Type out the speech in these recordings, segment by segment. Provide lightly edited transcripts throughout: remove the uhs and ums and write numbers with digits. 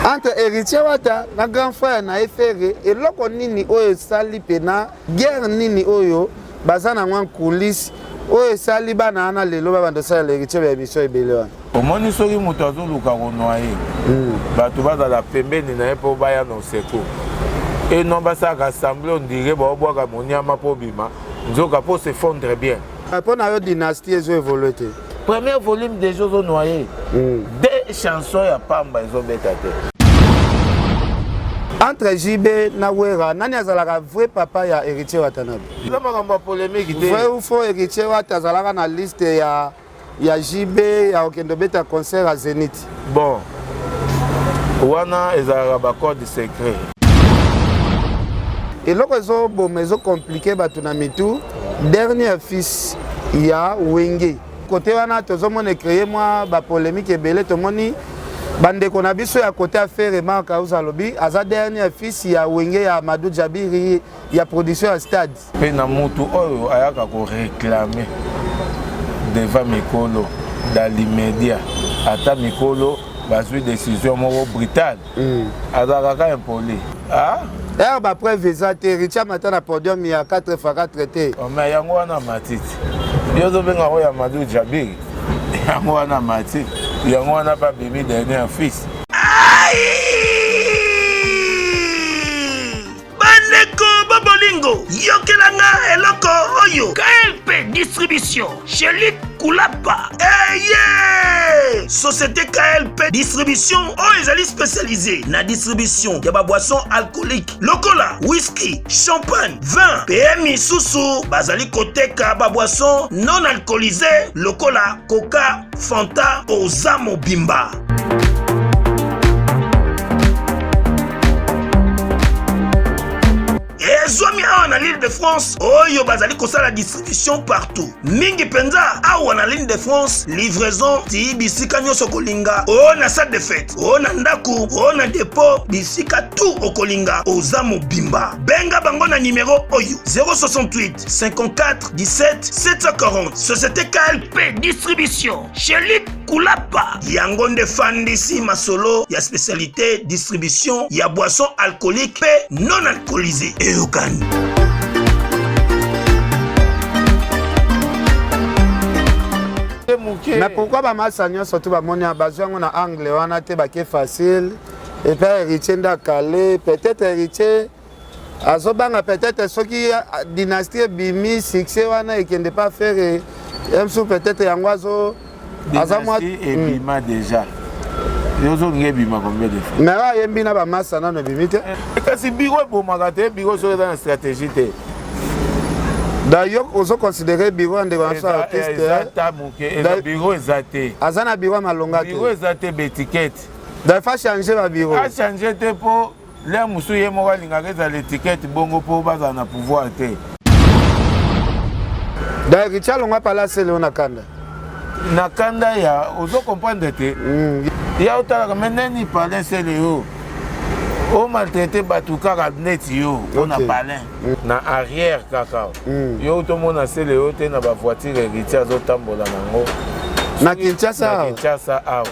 entre héritier wata na grand frère na efere eloko nini oyo sali pena guerre nini oyo bazana ngwan coulisse oyo sali bana na lelo ba bando sala héritier ya émission ebele wana omoni soki moto azoluka konoye bato bazala pembeni na ye mpo baya na oseko et non basaka assemblée on dirait baobwaka moniama mpo bima nzoka mpo se fondre bien mpo na yo dynastie ezo évolue te premier volume déjà ozonoye deux chansons ya pamba ezobeta te entre JB na Wera nani azalaka vrai papa ya héritier Watanabe eza makambo ya polémique te vrai ou faux héritier Wat azalaka na liste ya JB ya okende beta concert à Zénith bon wana ezalaka bacorde secret eloko ezoboma ezocomplike bato na mitu dernier fils ya Wenge côté wana tozomona créer mwa bapolémique ebele tomoni bandeko na biso ya côté affaire Marc Auzalobi aza dernier fils ya Wenge ya Amadou Jabiri ya production ya stade pe na mutu oyo ayaka ko réclamer devant Mikolo dans l'immédiat ata Mikolo bazwi décision moko brutale azalaka impoli ba preuve ezate Richard Mata na podium ya 4x4 te mais yango wana matiti yozo benga ko ya Amadou Jabiri yango wana matiti yango wana ba bimi dernier fils bandeko babolingo yokelanga eloko oyo KLP distribution chez Luc Koulapa société KLP distribution oyo ezali spécialisée na distribution ya ba boissons alcooliques lokola whisky champagne vin PM susu bazali koteka ba boissons non alcoolisées lokola coca fanta oza mobimba Zomi awa na l'île de France, oyo bazali kosala distribution partout. Mingi penza awa na l'île de France, livraison ti bisika nyoso kolinga. O na salle de fête, o na ndaku, o na dépôt, bisika tout okolinga. Oza mobimba. Benga bango na numéro oyo 068 54 17 740. Société KLP distribution chez Luc Koulapa. Yango nde fandisi masolo ya spécialité distribution ya boissons alcooliques pe non alcoolisées. Mais pourquoi ba masanya surtout ba moni besoin na angle wana te ba ke facile et puis héritier nda calé peut-être héritier azobanga peut-être soki dynastie bimi succès wana ekende pas faire emso peut-être yango azo azamwa et bima déjà yozo ngebima combien de fois mais là yembi na ba masana no bimite kasi biro bomaka te biro so dans stratégie te d'ailleurs ozo considérer biro ande kwa so artiste le bureau ezate azana biro malonga te biro ezate l'étiquette da fa changer ba biro a changer te po le musu ye mo walinga keza l'étiquette bongo po baza na pouvoir te da Richard longa pala sele ona kanda na kanda ya ozo comprendre te ya utala meneni palin sele yo o maltraité batu kaka net yo on a palin na arrière kaka yo to mona sele yo te na ba voiture héritier zo tambola nango na Kinshasa awa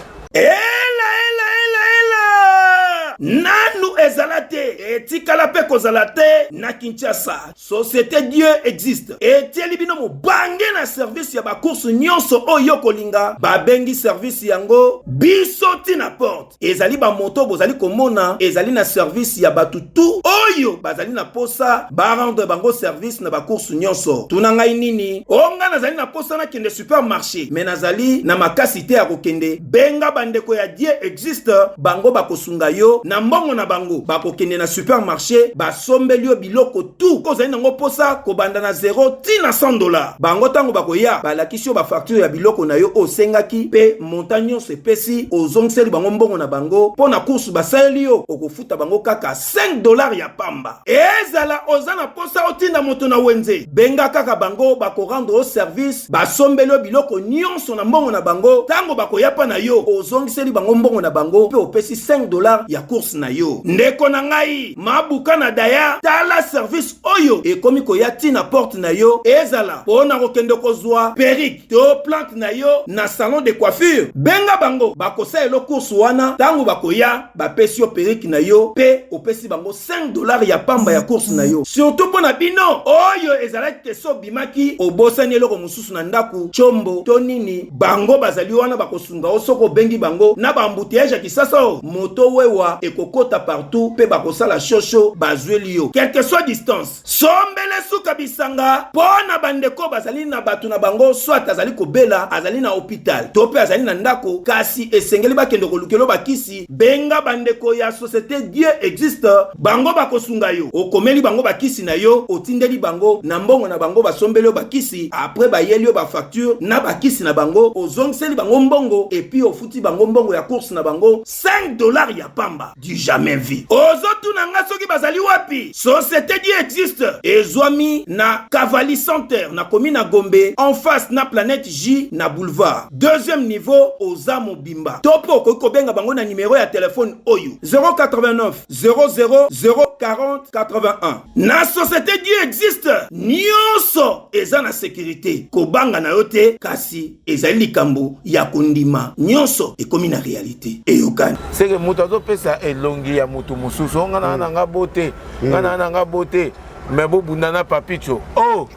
Nanu ezalate etikala pe kozalate na Kinshasa. Société Dieu existe. Etieli bino mo bange na service ya ba course nyonso oyo kolinga. Ba bengi service yango bisoti na porte. Ezali ba moto bozali komona ezali na service ya batu tout oyo bazali na posa ba rendre bango service na ba course nyonso. Tuna ngai nini? Onga nazali na posa na kende supermarché. Mais nazali na makasite ya kokende. Benga bandeko ya Dieu existe bango bakosunga yo na mbongo na bango bakokende na supermarché basombeli yo biloko tout kozali nango posa kobanda na 0 ti na $100 bango tango bakoya balakisi yo ba facture ya biloko na yo osengaki pe montagne sepesi ozongiseli bango mbongo na bango po na course basaleli yo okofuta bango kaka $5 ya pamba. Ezala ozana posa otinda moto na wenze. Benga kaka bango bako rendre au service. Basombelo biloko nyonso na mbongo na bango. Tango bako yapa na yo. Ozongiseli bango mbongo na bango. Pe opesi $5 ya course na yo. Ndeko na ngai. Mabuka na daya. Tala service oyo. E komi koyati na porte na yo. Ezala. Pona kokende kozwa. Perique. To plante na yo. Na salon de coiffure. Benga bango. Bako sa elo course wana. Tango bako ya. Bapesi yo perique na yo. Pe opesi bango $5 ya pamba ya course na yo. Surtout pona bino. Oyo ezalaki keso bimaki. Obosani eloko mususu na ndaku. Chombo. Tonini. Bango bazali wana bakosunga osoko bengi bango. Na bambouteillage ya kisasa o. Moto wewa ekokota partout. Pe bakosala shosho bazweli yo. Quelle que soit distance. Sombele suka bisanga. Pona bandeko bazali na batu na bango. Soit azali kobela. Azali na hôpital. Tope azali na ndako. Kasi esengeli bakende kolukelo bakisi. Benga bandeko ya société Dieu existe. Bango bakosunga yo. Okomeli bango bakisi na yo. Otindeli bango. Na mbongo na bango basombeli yo bakisi. Après bayeli yo ba facture. Na bakisi na bango. Ozongiseli bango mbongo. Et puis ofuti bango mbongo ya course na bango. $5 ya pamba. Du jamais vu. Ozotu na nga soki bazali wapi. Société Dieu existe. Ezwami na Cavalli Center. Na commune na Gombe. En face na Planète J na boulevard. Deuxième niveau. Oza Mobimba. Topo koko benga bango na numéro ya téléphone oyo. 089 00 040 81. Na société Dieu existe. Nyonso eza na sécurité. Kobanga na yote kasi ezali likambo ya kondima. Nyonso ekomi na réalité. Eyokani. C'est que mutazo pesa elongi ya mutu mususu. Ngana nanga bote. Ngana nanga bote. Mais bo bundana papicho. Oh.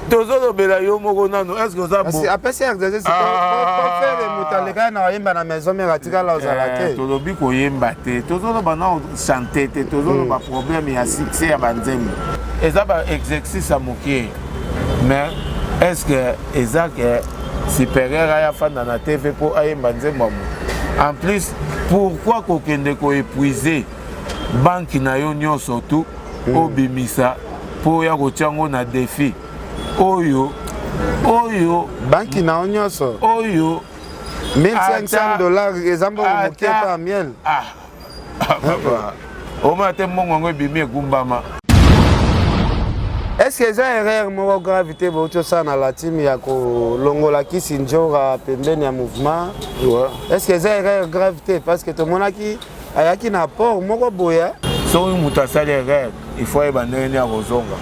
Tozolo bela yo moko nano. Est-ce que ça bo? Si après c'est exercice pour faire mutaleka na yemba na maison mais ratika la ozalate. Tolobi ko yemba te. Tozolo bana chanter te. Tozolo ba problème ya succès ya banzembo. Eza ba exercice à moquer. Mais est-ce que eza que supérieur à fanda na TV pour ayemba nzembo? En plus, pourquoi kokende ko épuiser banque na yo nyonso tout obimisa pour ya kochango na défi? Oyo banki na onyoso oyo $1500 ezambo mokie pa miel. Oma te mongo bimi gumbama. Est-ce que ça erreur moko gravité boto sana la team ya ko longola kisi njora pembeni ya mouvement? Est-ce que ça erreur gravité parce que to monaki ayaki na port moko boya so mutasali erreur il faut ebandeni ya kozonga.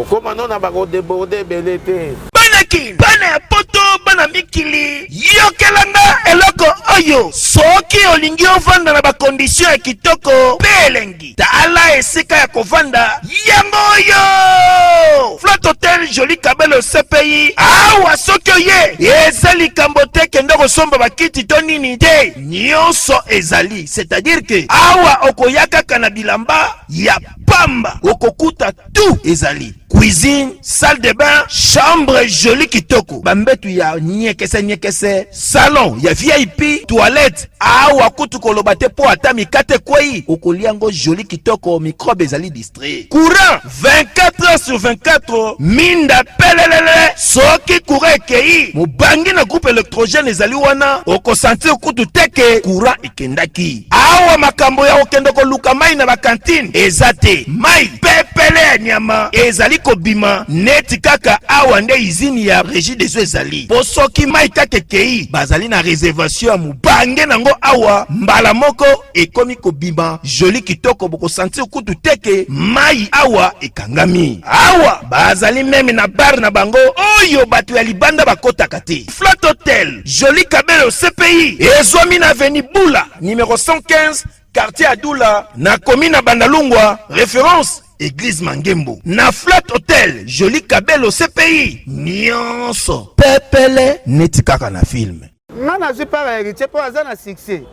Comment non a bako déborder belete. Banaki, bana poto, bana mikili. Yokelanga eloko oyo. Soki olingi ovanda na ba condition ya kitoko. Belengi. Tala esika ya kovanda. Yango yo. Flat Hotel Joli Kabelo CPI. Awa soki oye. Ezali kambote kendo kosomba bakiti tonini te. Nyonso ezali. C'est-à-dire que awa okoyaka kana bilamba ya pamba. Okokuta tout ezali. Cuisine, salle de bain, chambre jolie kitoko. Bambetu ya nyekese, salon ya VIP, toilette. Awa kutu kolobate po ata mikate kwei. Okoliango jolie kitoko, microbe ezali distrait. Courant 24h/24. Minda pelelele. Soki courant kei. Mubangi na groupe électrogène ezali wana. Oko sentir kutu teke courant ikendaki. Awa makambo ya okendoko luka mai na ba cantine. Ezate mai pepele nyama. Ezali kobima neti kaka awa nde izini ya régie des eaux ezali. Posoki mai kake kei bazali na réservation ya mubange nango awa mbala moko ekomi kobima joli kitoko boko sentir kutu teke mai awa ekangami. Awa bazali meme na bar na bango oyo batu ya libanda bakota kate. Flat Hotel Joli Kabelo CPI ezwami na avenue Bula numéro 115 quartier Adoula na commune na Bandalungwa. Référence Église Mangembo. Na Flat Hotel Joli Kabelo CPI nyonso pepele neti kaka na film. Ngana je pas héritier pour azana succès.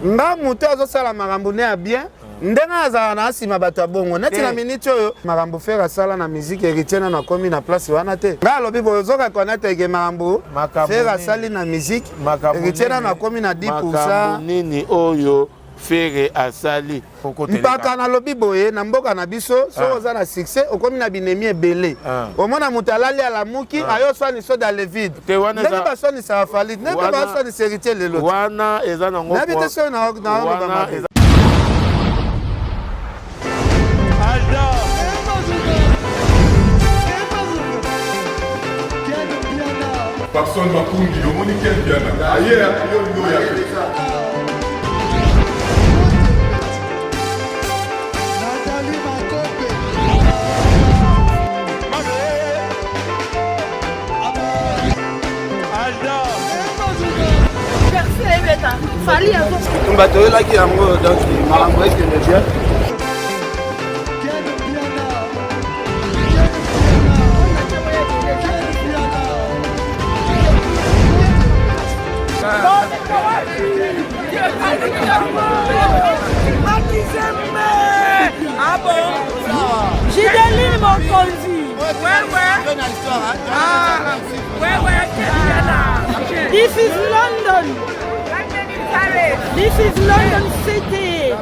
Nga muto azosala makambo ne ya bien. Ndenga azala na asima bato bongo. Neti na minute oyo makambo faire sala na musique héritier na komi na place wana te. Nga lobi bozoka connaître ke makambo faire sali na musique héritier na komi na 10%. Nini oyo Fere asali mpaka na lobi boye na mboka na biso so oza na succès okomi na binemi ebele omona moto alali ala muki ayo swani so dans le vide ndenge baswani sa fali ndenge baswani seritier lelo wana eza nango na bite so na Personne m'a conduit, le monde est bien. Ailleurs, il y a Fali à on va te là qui a un mot donc malambo est le bien. Ah bon? J'ai donné mon conduit. Ouais. Ah, ouais. This is London. This is London City.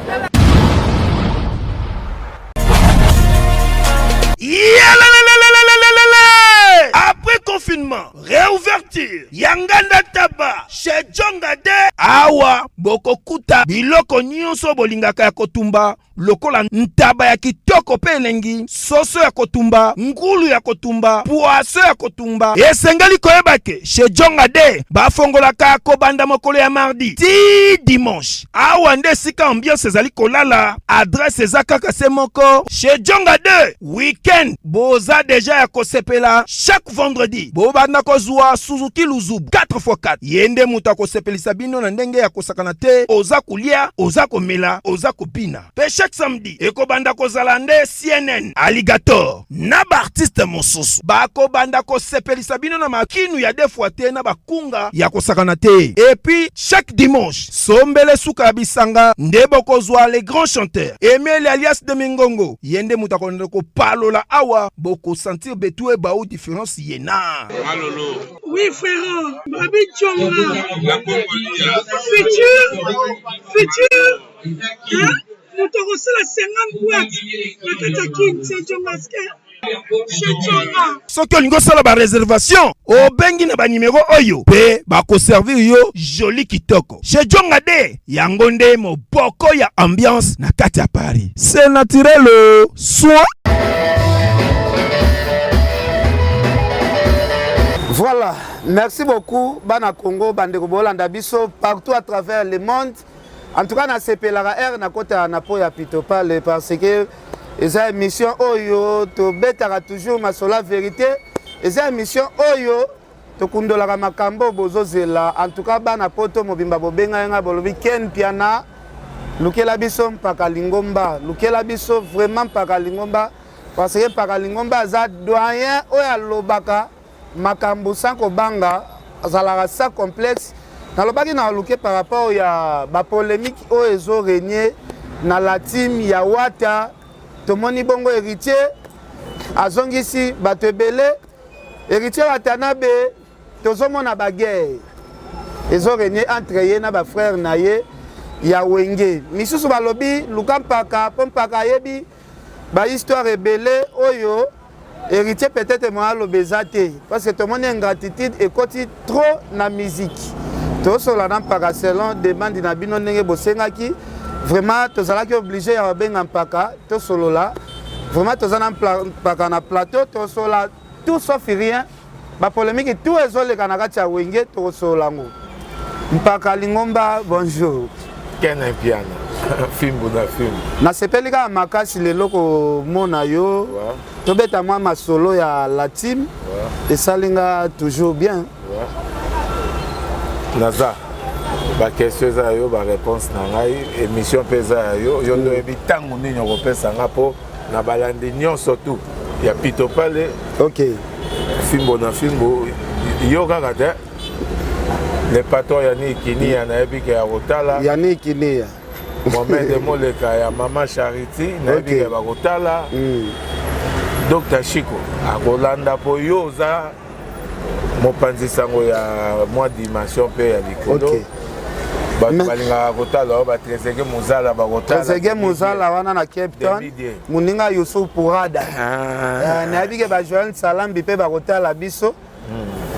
Après confinement, réouverture, Yanganda Taba, chez Djongade, Awa, Bokokuta, Biloko Nyonso Bolingaka ya kotumba, lokola ntaba ya kitoko pe elengi, soso ya kotumba, ngulu ya kotumba, poaso ya kotumba, esengeli koyebake, chez Djongade, bafongolaka kobanda mokolo ya mardi, ti dimanche, awa nde sika ambiance ezali kolala, adresse ezakaka se moko, chez Djongade, weekend, boza deja ya kosepela, chaque vendredi, bobanda kozwa Suzuki Luzub 4x4, yende muta kosepelisa bino na ndenge ya kosakana te, oza kulia, oza komela, oza kopina. Pe chaque samedi, ekobanda kozala nde CNN, Alligator, na ba artiste mosusu, bako banda kosepelisa bino na makinu ya defwa te na bakunga ya kosakana te. Et puis, chaque dimanche, sombele suka ya bisanga, nde bokozwa les grands chanteurs, Emile alias de Mingongo, yende muta konde ko palola awa, boko sentir betue baou différence yena. Malolo. Oui, frère. Babi Tchonga. La Congolia. Futur. Hein? Nous te reçons la 50 boîtes. La Katakin, c'est Tchongaske. Soki olingo sala ba réservation, obengi na ba numéro oyo, pe ba ko servir yo joli kitoko. Chez Djongade, yango nde moboko ya ambiance na kati ya Paris. C'est naturel, soin. Voilà, merci beaucoup Bana Congo, Bandeko Bolanda Biso, partout à travers le monde. En tout cas, na CPLAR na kota na po ya Pitopale parce que eza émission oyo to betaka toujours masola vérité. Eza émission oyo to kundolaka makambo bozozela. En tout cas, Bana poto mobimba bobenga nga bolobi Ken Piana lukela biso mpaka Lingomba. Lukela biso vraiment mpaka Lingomba parce que mpaka Lingomba za doyen oyo alobaka makambo sanko banga azalaka sa complexe nalobaki na luke par rapport ya ba polémique o ezo régner na la team ya Wata tomoni bongo héritier azongisi bato ebele héritier Watanabe tozomona ba guerre ezo régner entre ye na ba frère na ye ya Wenge misusu balobi luka mpaka po mpaka yebi ba histoire ebele oyo héritier peut-être moi le bezate parce que tout le monde a une gratitude et côté trop na musique tout cela dans par selon demande na bino ndenge bosengaki vraiment tous allaki obligé ya benga mpaka tout solo là vraiment tous en mpaka na plateau tout cela tout sauf rien ba polémique tout ezole kana kati ya Wenge tout solo ngo mpaka Lingomba bonjour Ken Piana Fimbo na film na sepelika makasi lelo ko mona yo tobeta mwa masolo ya la team esalinga toujours bien naza ba question za yo ba réponse na ngai émission pesa yo yo ndo ebitango ninyo kopesa ngapo na balandi nyonso tu ya Pitopale. OK Fimbo na Fimbo yo kaka te le patron ya Nikini ya na ebike ya Rotala ya Nikini Mohamed Moleka ya Mama Charity na ebike ya Rotala Dr Chico akolanda po yo za mopanzi sango ya mwa dimension pe ya likolo bato balingaka kotala ba Tresege Muzala bakotala Tresege Muzala wana na Cape Town muninga Yusuf Pourada na ebike ba Joël Salambi pe bakotala biso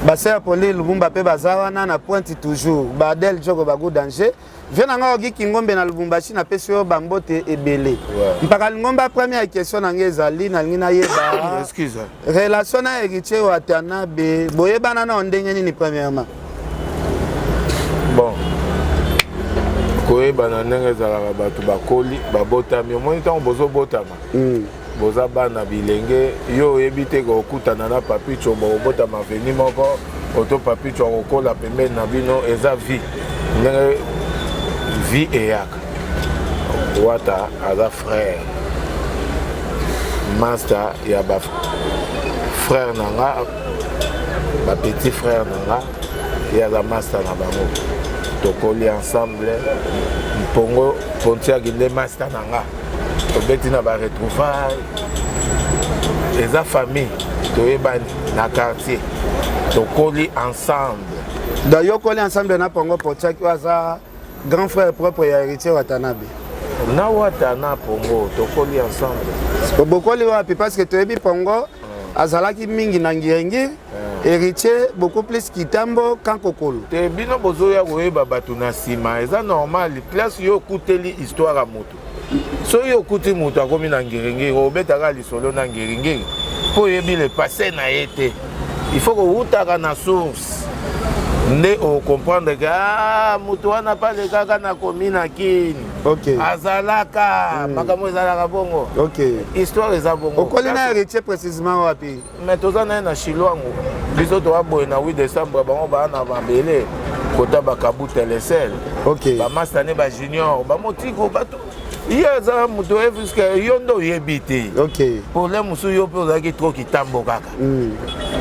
basser Pauline Lumumba pe baza wana na pointe toujours Badel Joko bago danger viens nga ogi Kingombe na Lubumbashi na pesi yo bambote ebele mpaka Lingomba première question na ngezali na ngina yeba excuse relation na héritier wa Tanabe boyebana na ndenge nini premièrement bon koyebana ndenge ezalaka bato bakoli babotami omoni ntango bozobotama boza bana bilenge yo oyebi te kokutana na papicho bokobotama veni moko oto papicho akokola pembeni na bino eza vie ndenge vie eyaka wata aza frère master ya bafrère na nga bapetit frère na nga ye aza master na bango tokoli ensemble mpongo pontiaki nde master na nga tobeti na baretrouvaille eza famille toyebani na quartier tokoli ensemble donc yokoli ensemble na Pongo Pontiaki aza grand frère propre ya héritier wa Tanabe na wata na Pongo tokoli ensemble bokoli wapi parce que toyebi Pongo azalaki mingi na ngirengir héritier beaucoup plus kitambo kankokolo te bino bozoya koyeba bato na nsima eza normal place yo okuteli histoire ya moto soki okuti moto akomi na ngirengiri obetaka lisolo na ngirengiri mpo oyebi le passé na ye te il faut kowutaka na source nde okomprendre ke moto wana pale kaka nakomi na kini azalaka makambo ezalaka bongo histoire eza bongo okoli na héritier précisément wapi mais toza na ye na Shilwango biso towa boye na 8 décembre bango baa na mabele kota bakabu telesel bamastane bajunior bamotiko bato ye aza moto efiske yo nde oyebi te problème mosusu yo mpe ozalaki tro kitambo kaka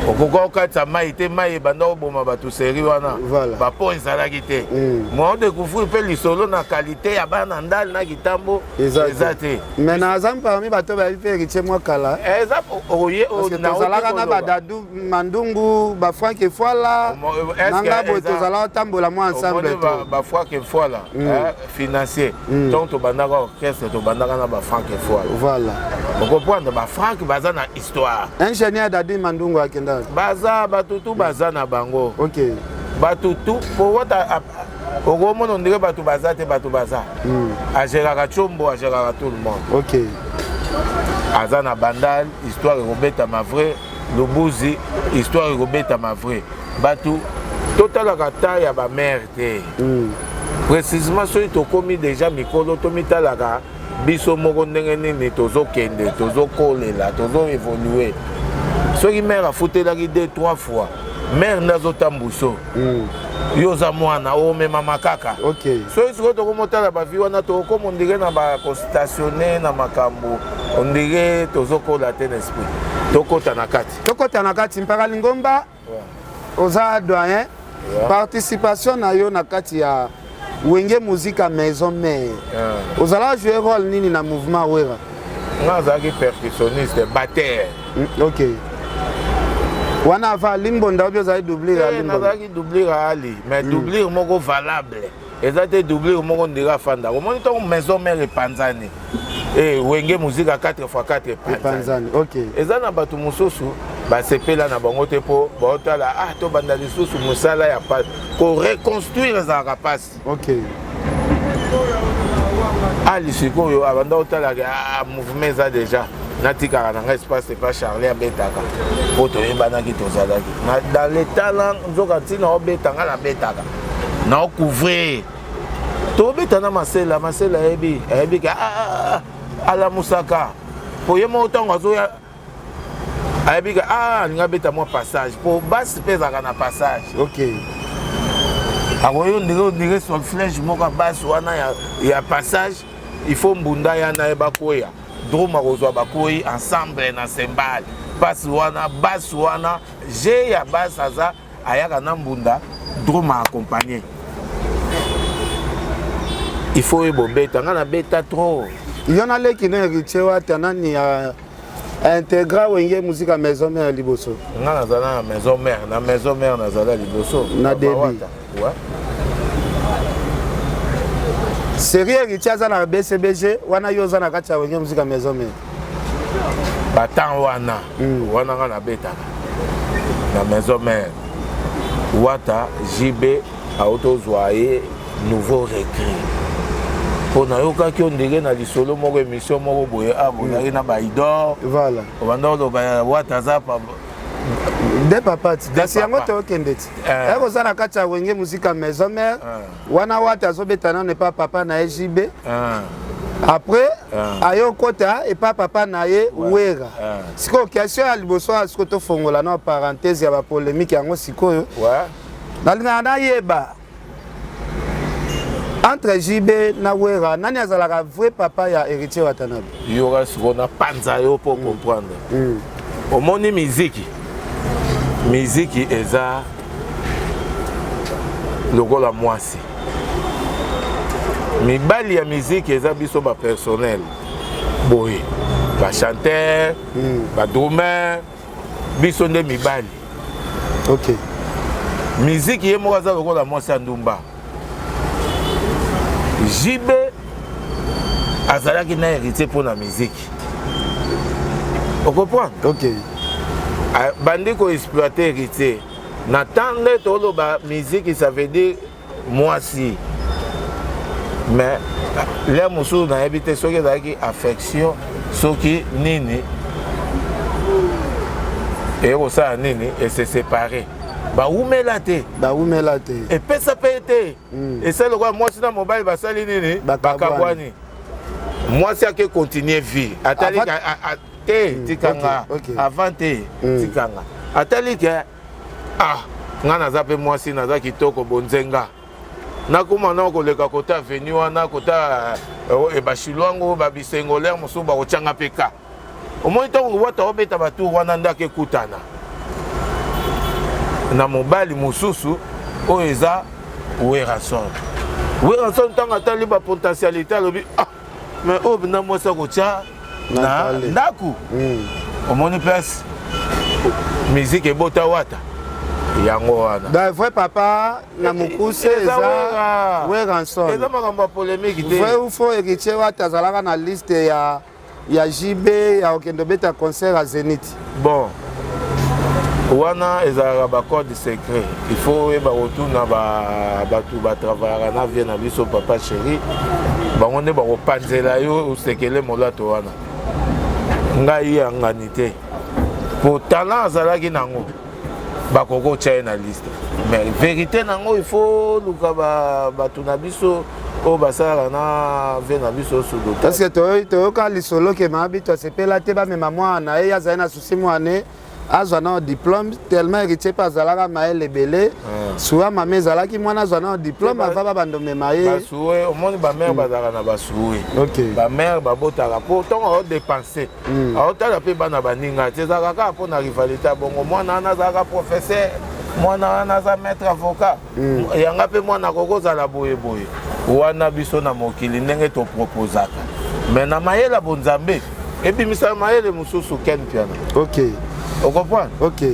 okoka okatisa mai te mai ebanda oboma bato seri wana bapo ezalaki te mo odécouvrir mpe lisolo na qualité ya bana ndali na kitambo eza te mais naza parmi bato bayebi mpe héritier mwa kala eza tozalaka na badadu mandungu bafrank efwala nanga boye tozalaka otambola mwa ensemble bafrank efwala financier donc tobandaka orchestre tobandaka na bafrank efwala okoprendre bafrank baza na histoire ingénieur dadi mandungu akenda baza batutu baza na bango batutu po wata okomona ondire bato baza te bato baza agéraka Tshombo agéraka tout le monde aza na bandal histoire ekobetama vrai Lubuzi histoire ekobetama vrai bato totalaka ta ya bamare te précisément soki tokomi déjà mikolo tomitalaka biso moko ndenge nini tozokende tozokolela tozoévolue soki mare afutelaki 2-3 fois mare nde azotambuso yo oza mwana omemama kaka soki sikoyo tokomotala bavi wana tokoma ondire na bakostatione na makambo ondire tozokola te na esprit tokota na kati mpaka Lingomba oza doyen participation na yo na kati ya wenge muzika maison mère ozala jouer rôle nini na mouvement wera nga azalaki percussionniste batteur wana ava limbonda obi ozali doublure ya limbonda nazalaki doublure ya ali mais doublure moko valable eza te doublure moko ndira afanda omoni ntango maison mère epanzani wenge muzika 4x4 epanzani eza na bato mosusu basepela na bango te mpo baotala tobanda lisusu mosala ya pasi koreconstruire ezalaka pasi ali sikoyo abanda otalaka mouvement eza déjà natikaka nanga espace epa Charlie abetaka mpo toyebanaki tozalaki dans l'état na nzoka ntina obetanga nabetaka naocouvrir tobeta na masela ayebi ke alamusaka po ye moko ntango azoya ayebi ke alinga beta mwa passage po basi mpe ezalaka na passage akoyo ondire sol flèche moko basi wana ya passage il faut mbunda yana yeba koya drum akozwa bakoyi ensemble na sembali basi wana je ya basi aza ayaka na mbunda drum accompagné il faut ebobeta nga na beta trop yo naleki na héritier wa tanani ya intégra wenge muzika maison mère liboso nga nazala na maison mère nazala liboso na debi série héritier aza na BCBG wana yo oza na kati ya wenge muzika maison mère batan wana nga nabetaka na maison mère wata JB aotozwa ye nouveau recrue mpo nayokaki ondenge na lisolo moko émission moko boye abozalaki na baidor voilà obanda oloba wata aza de papa ti kasi yango tokende ti ekoza na kati ya wenge muzika maison mare wana wata azobeta nano epa papa na ye JB après ayo kota epa papa na ye wera sikoyo question ya liboso ya sikoyo tofongola na parenthèse ya bapolémique yango sikoyo nalingaka nayeba entre JB na wera nani azalaka vrai papa ya héritier Watanabe yoka sikoyo na panza yo mpo comprendre omoni miziki eza lokola mwasi mibali ya miziki eza biso bapersonnel boye bachanteur badrumer biso nde mibali ok miziki ye moko aza lokola mwasi ya ndumba JB azalaki na héritier mpona miziki okomprendre ok bandi koexploite héritier na temps nde toloba miziki ça veut dire mwasi mais le mosusu nayebi te soki ezalaki affection soki nini ekosala nini ese séparé bawumela te epesa mpe te esali lokola mwasi na mobali basali nini bakabwani mwasi ake continue vie atali te tikanga avant te tikanga atali ke nga naza mpe mwasi naza kitoko bonzenga nakuma na koleka kota avenue wana kota ebashilwango babisengolaire mosusu bakotyanga mpe ka omoni ntango wata obeta batour wana ndako ekutana na mobali mosusu oyo eza werason ntango atali bapotentialité alobi mais oyo bina mwasi akotya na ndako omoni place miziki ebota wata yango wana da vrai papa na mokuse eza weranson eza makambo ya polémique te vrai ou faux héritier wata azalaka na liste ya JB ya okende obeta concert à Zénith bon wana ezalaka bacode secret il faut oyeba kotuna bato batravaillaka na vie na biso papa chéri bango nde bakopanzela yo osekele molato wana ngai yangani te po talent azalaki nango bakoko tya ye na liste mais vérité nango il faut luka bato na biso oyo basalaka na vie na biso sudo parce que toyoka lisolo ke mabi tosepela te bamema mwana na ye azali na susi mwane azwa na diplôme tellement héritier mpe azalaka mayele ebele suwa mama ezalaki mwana azwa na diplôme ava babandomema ye basuwe omoni bamare bazalaka na basuwe bamare babotaka mpo ntongo aodepense aotala mpe bana baninga te ezalaka kaka mpo na rivalité ya bongo mwana wana azalaka professeur mwana wana aza maître avocat yanga mpe mwana akokozala boyeboye wana biso na mokili ndenge toproposaka mais na mayele ya bonzambe ebimisaka mayele mosusu ken piana on comprend? Ok.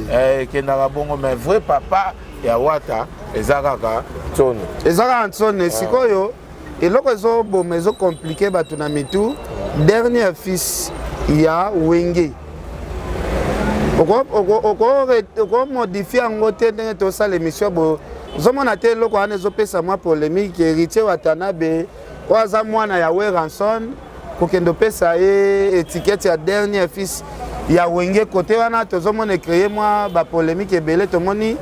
Kendaka bongo mais vrai papa ya wata eza kaka tsone. Eza kaka tsone sikoyo eloko ezo boma ezo compliqué bato na mitu dernier fils ya wenge. Oko modifie yango te ndenge tosala émission bo zomona te eloko wana ezopesa mwa polémique héritier Watanabe oyo aza mwana ya weranson kokende opesa ye étiquette ya dernier fils ya wenge kote wana tozomona créer mwa bapolémique ebele tomoni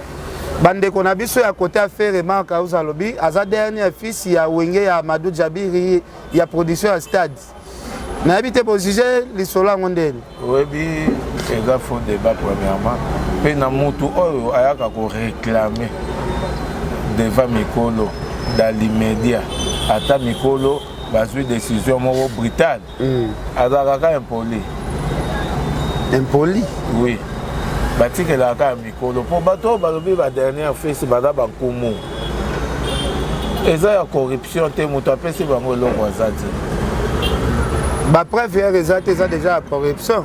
bandeko na biso ya kote affaire remarque auza lobi aza dernier fils ya wenge ya Amadou Jabiri ya production ya stade nayebi te bojuge lisolo yango ndeni oyebi eza faux débat premièrement mpe na mutu oyo ayaka koréclame devant mikolo dans l'immédiat ata mikolo bazwi décision moko brutale azalaka kaka impoli oui batikelaka kaka mikolo mpo bato oyo balobi badernère fils baza bankumu eza ya corruption te moto apesi bango eloko aza te bapreuve ere eza te eza déjà ya corruption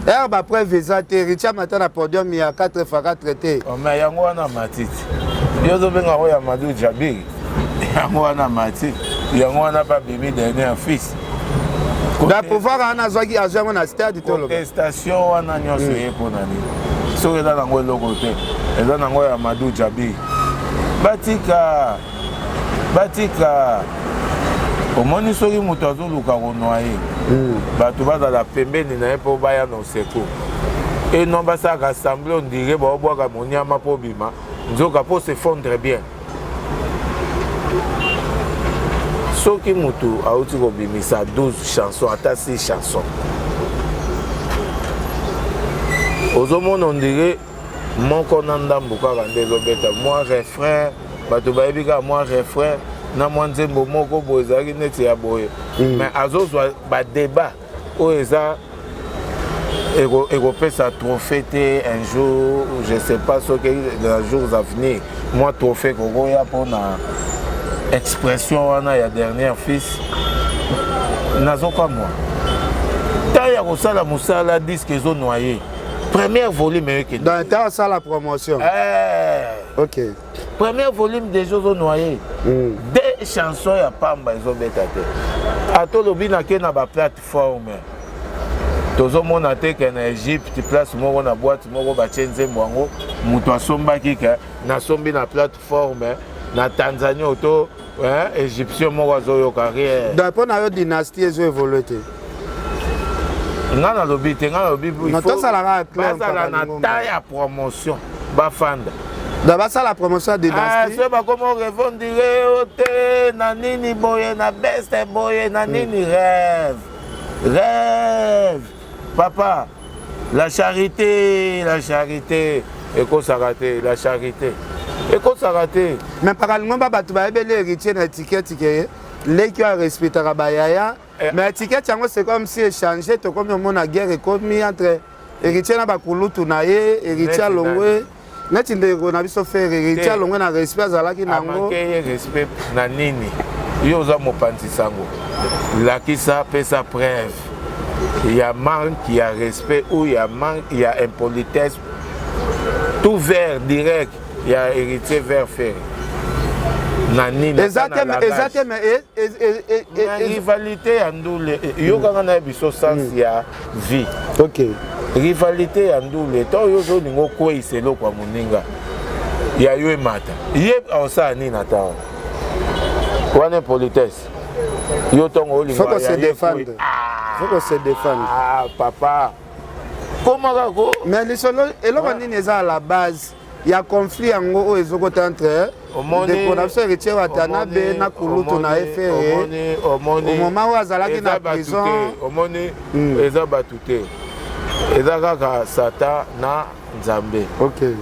ere bapreuve eza te richa mata na podium ya 4x4 te mais yango wana matiti yo ozobenga oyo ya Amadou Jabiri yango wana matiti yango wana babimi dernière fils na pouvoir wana azwaki azwi yango na stade contestation wana nyonso ye mpona nini soki eza nango eloko te eza nango ya Amadou Jabiri batika batika omoni soki moto azoluka konoye bato bazala pembeni na ye mpo baya na oseko eno basalaka assemble ondire baobwaka moniama mpo bima nzoka mpo se fondre bien soki moto auti kobimisa 12 chanson ata 6 chanson ozomona ondire moko na ndambo kaka nde ezobeta mwa refrain bato bayebi kaka mwa refrain na mwa nzembo moko boye ezalaki neti ya boye mais azozwa badébat oyo eza ekopesa trophée te un jour je sais pas soki dans les jours à venir mwa trophée kokoya mpona expression wana ya dernière fils nazoka mwa ntango ya kosala mosala diske ezonoye première volume eyokende donc ta osala promotion ok premier volume déjà ozonoye deux chansons ya pamba ezobeta te atolobi nake na baplateforme tozomona te ke na Egypte place moko na boîte moko batie nzembo yango moto asombaki ke nasombi na plateforme na Tanzanie oto égyptien moko azoyoka rien donc mpo na yo dynastie ezoévolue te nga nalobi te nga nalobi bazala na ta ya promotion bafanda basala promotion ya dynastie so bakomo revendire o te na nini boye na beste boye na nini rêve papa la charité ekosaka te la charité ekosaka te mais paralingo bato bayebeli héritier na étiquette ke leki oyo arespectaka bayaya mais étiquette yango c'est comme si échange tokomi omona guerre ekomi entre héritier na bakulutu na ye héritier alongwe neti ndeko na biso frère héritier alongwe na respect azalaki nango ye respect na nini yo oza mopanzi sango lakisa pesa preuve ya manque ya respect ou ya manque ya impolitesse tout vers direct ya héritier vers frère na nini exacte mais rivalité ya ndule yokanga na biso sens ya vie ok rivalité ya ndule to yo ozolinga okweyisa eloko ya moninga ya yo emata ye aosala nini ata wana impolitesse yo ntongo olinga faut se défendre papa komaka ko mais lisolo eloko nini eza à la base ya conflit yango oyo ezokota entre ndeko na biso héritier watanabe na kulutu na efere omoma oyo azalaki na prison omoni eza bato te eza kaka satan na nzambe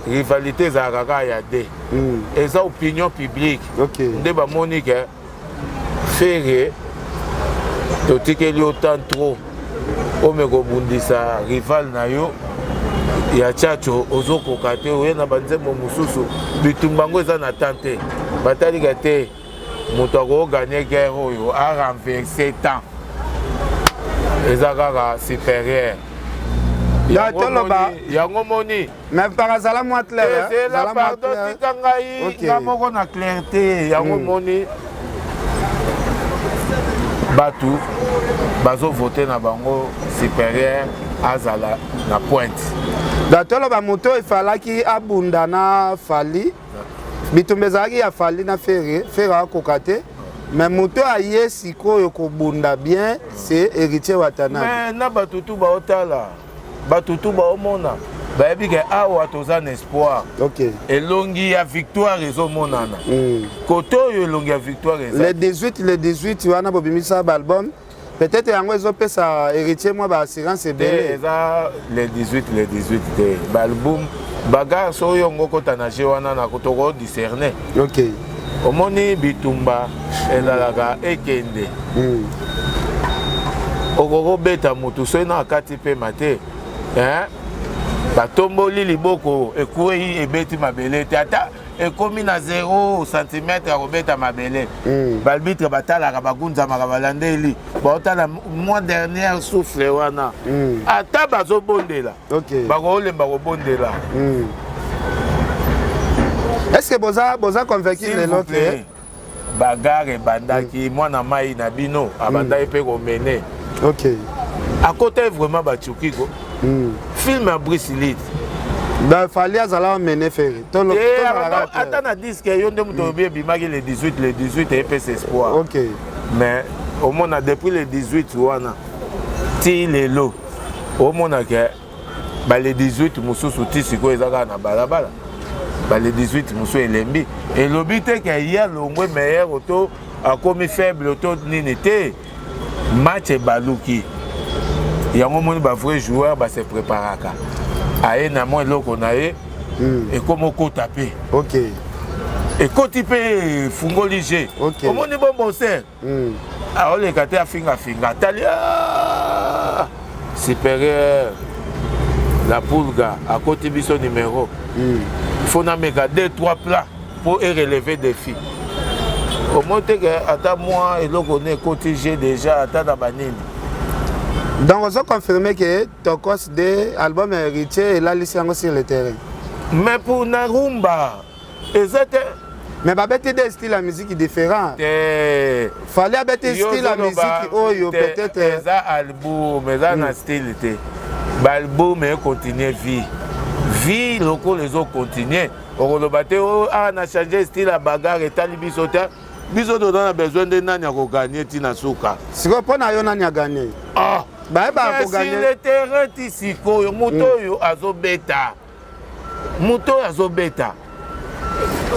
rivalité ezalaka kaka ya de eza opinion publique nde bamoni ke fere totikeli otan trop ome kobundisa rival na yo ya chacho ozokoka te oye na banzembo mosusu bitumba yango eza na tan te batalika te moto akoganye guerre oyo arenverse temps eza kaka supérieur yango moni mais parazala mwa clair ezela pardon tika ngai nga moko na clarté yango moni bato bazovote na bango supérieur azala na pointe datoloba moto efalaki abunda na fali bitumba ezalaki ya fali na fere akoka te mais moto aye sikoyo kobunda bien c'est héritier watanabe mais na batutu baotala batutu baomona bayebi ke awa toza na espoir elongi ya victoire ezomonana kote oyo elongi ya victoire le 18 wana bobimisa baalbum peut-être yango ezopesa héritier mwa baassurance ebele eza le 18 te baalbum bagarce oyo ngo kota na je wana na kotoko discerne omoni bitumba ezalaka ekende okokobeta motu soki na akati pema te batomboli liboko ekwei ebeti mabele te ata ekomi na 0 cm ya kobeta mabele balbitre batalaka bakunzamaka balandeli baotala mois dernière souffle wana ata bazobondela bakolemba kobondela est-ce que boza convaincu lelo te bagare ebandaki mwana mai na bino abandaki mpe komene akota vraiment batyukiko film ya Bruce Lee Ben fallait azala mener ferry. Attends na disque yo ndem to bien bimaki le 18 et PS espoir. OK. Mais au moins depuis le 18 wana ti lelo au moins que ba le 18 mususu ti siko ezaka na balabala. Ba le 18 musu elembi et l'obité que hier l'ongwe meilleur auto a commis faible auto nini te match baluki. Yango moni ba vrai joueur ba se préparaka. Aye na mo eloko na ye et comme ko taper. OK. Et côté pe fungoli je. OK. Omoni bon ser. Ah ole kate afinga Talia supérieur la Pulga à côté biso numéro. Il faut na mega 2-3 plats pour relever défi. Au moins que ata moi eloko ne côté j'ai déjà ata na banini. Donc, on a confirmé que Tokos de album héritier et la liste sur le terrain. Mais pour Narumba, mais il y a des styles de musique différents. Il fallait des styles de musique peut-être. Les albums, mais un style. L'album continue vie. Vie, les autres continuent. On a changé de style à bagarre et talibisota. Biso on a besoin de nani à gagner tina souka. Si vous prenez un à gagner. Ah. Mais si le terrain ici, moto yo azobeta. Moto azobeta.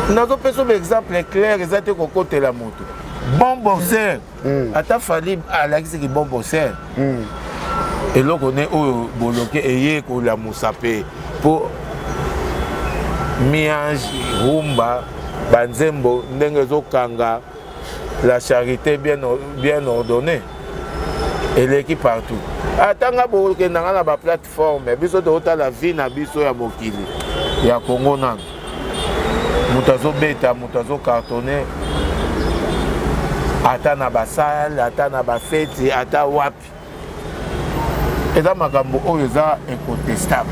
Nous avons un exemple clair, exactement comme côté la moto. Bon bosseur. Ata fali à la qui bon bosseur. Et là on est au bloqué et ko la musapé pour miange rumba banzembo ndenge zo kanga la charité bien ordonnée. Et l'équipe partout. Attends, que dans la plateforme, biso de la vie na biso ya mokili. Ya Congo nan. Mutazo beta, mutazo cartonné. Ata na basal, ata na bafeti, ata wapi. Et ça makambo oyo za incontestable.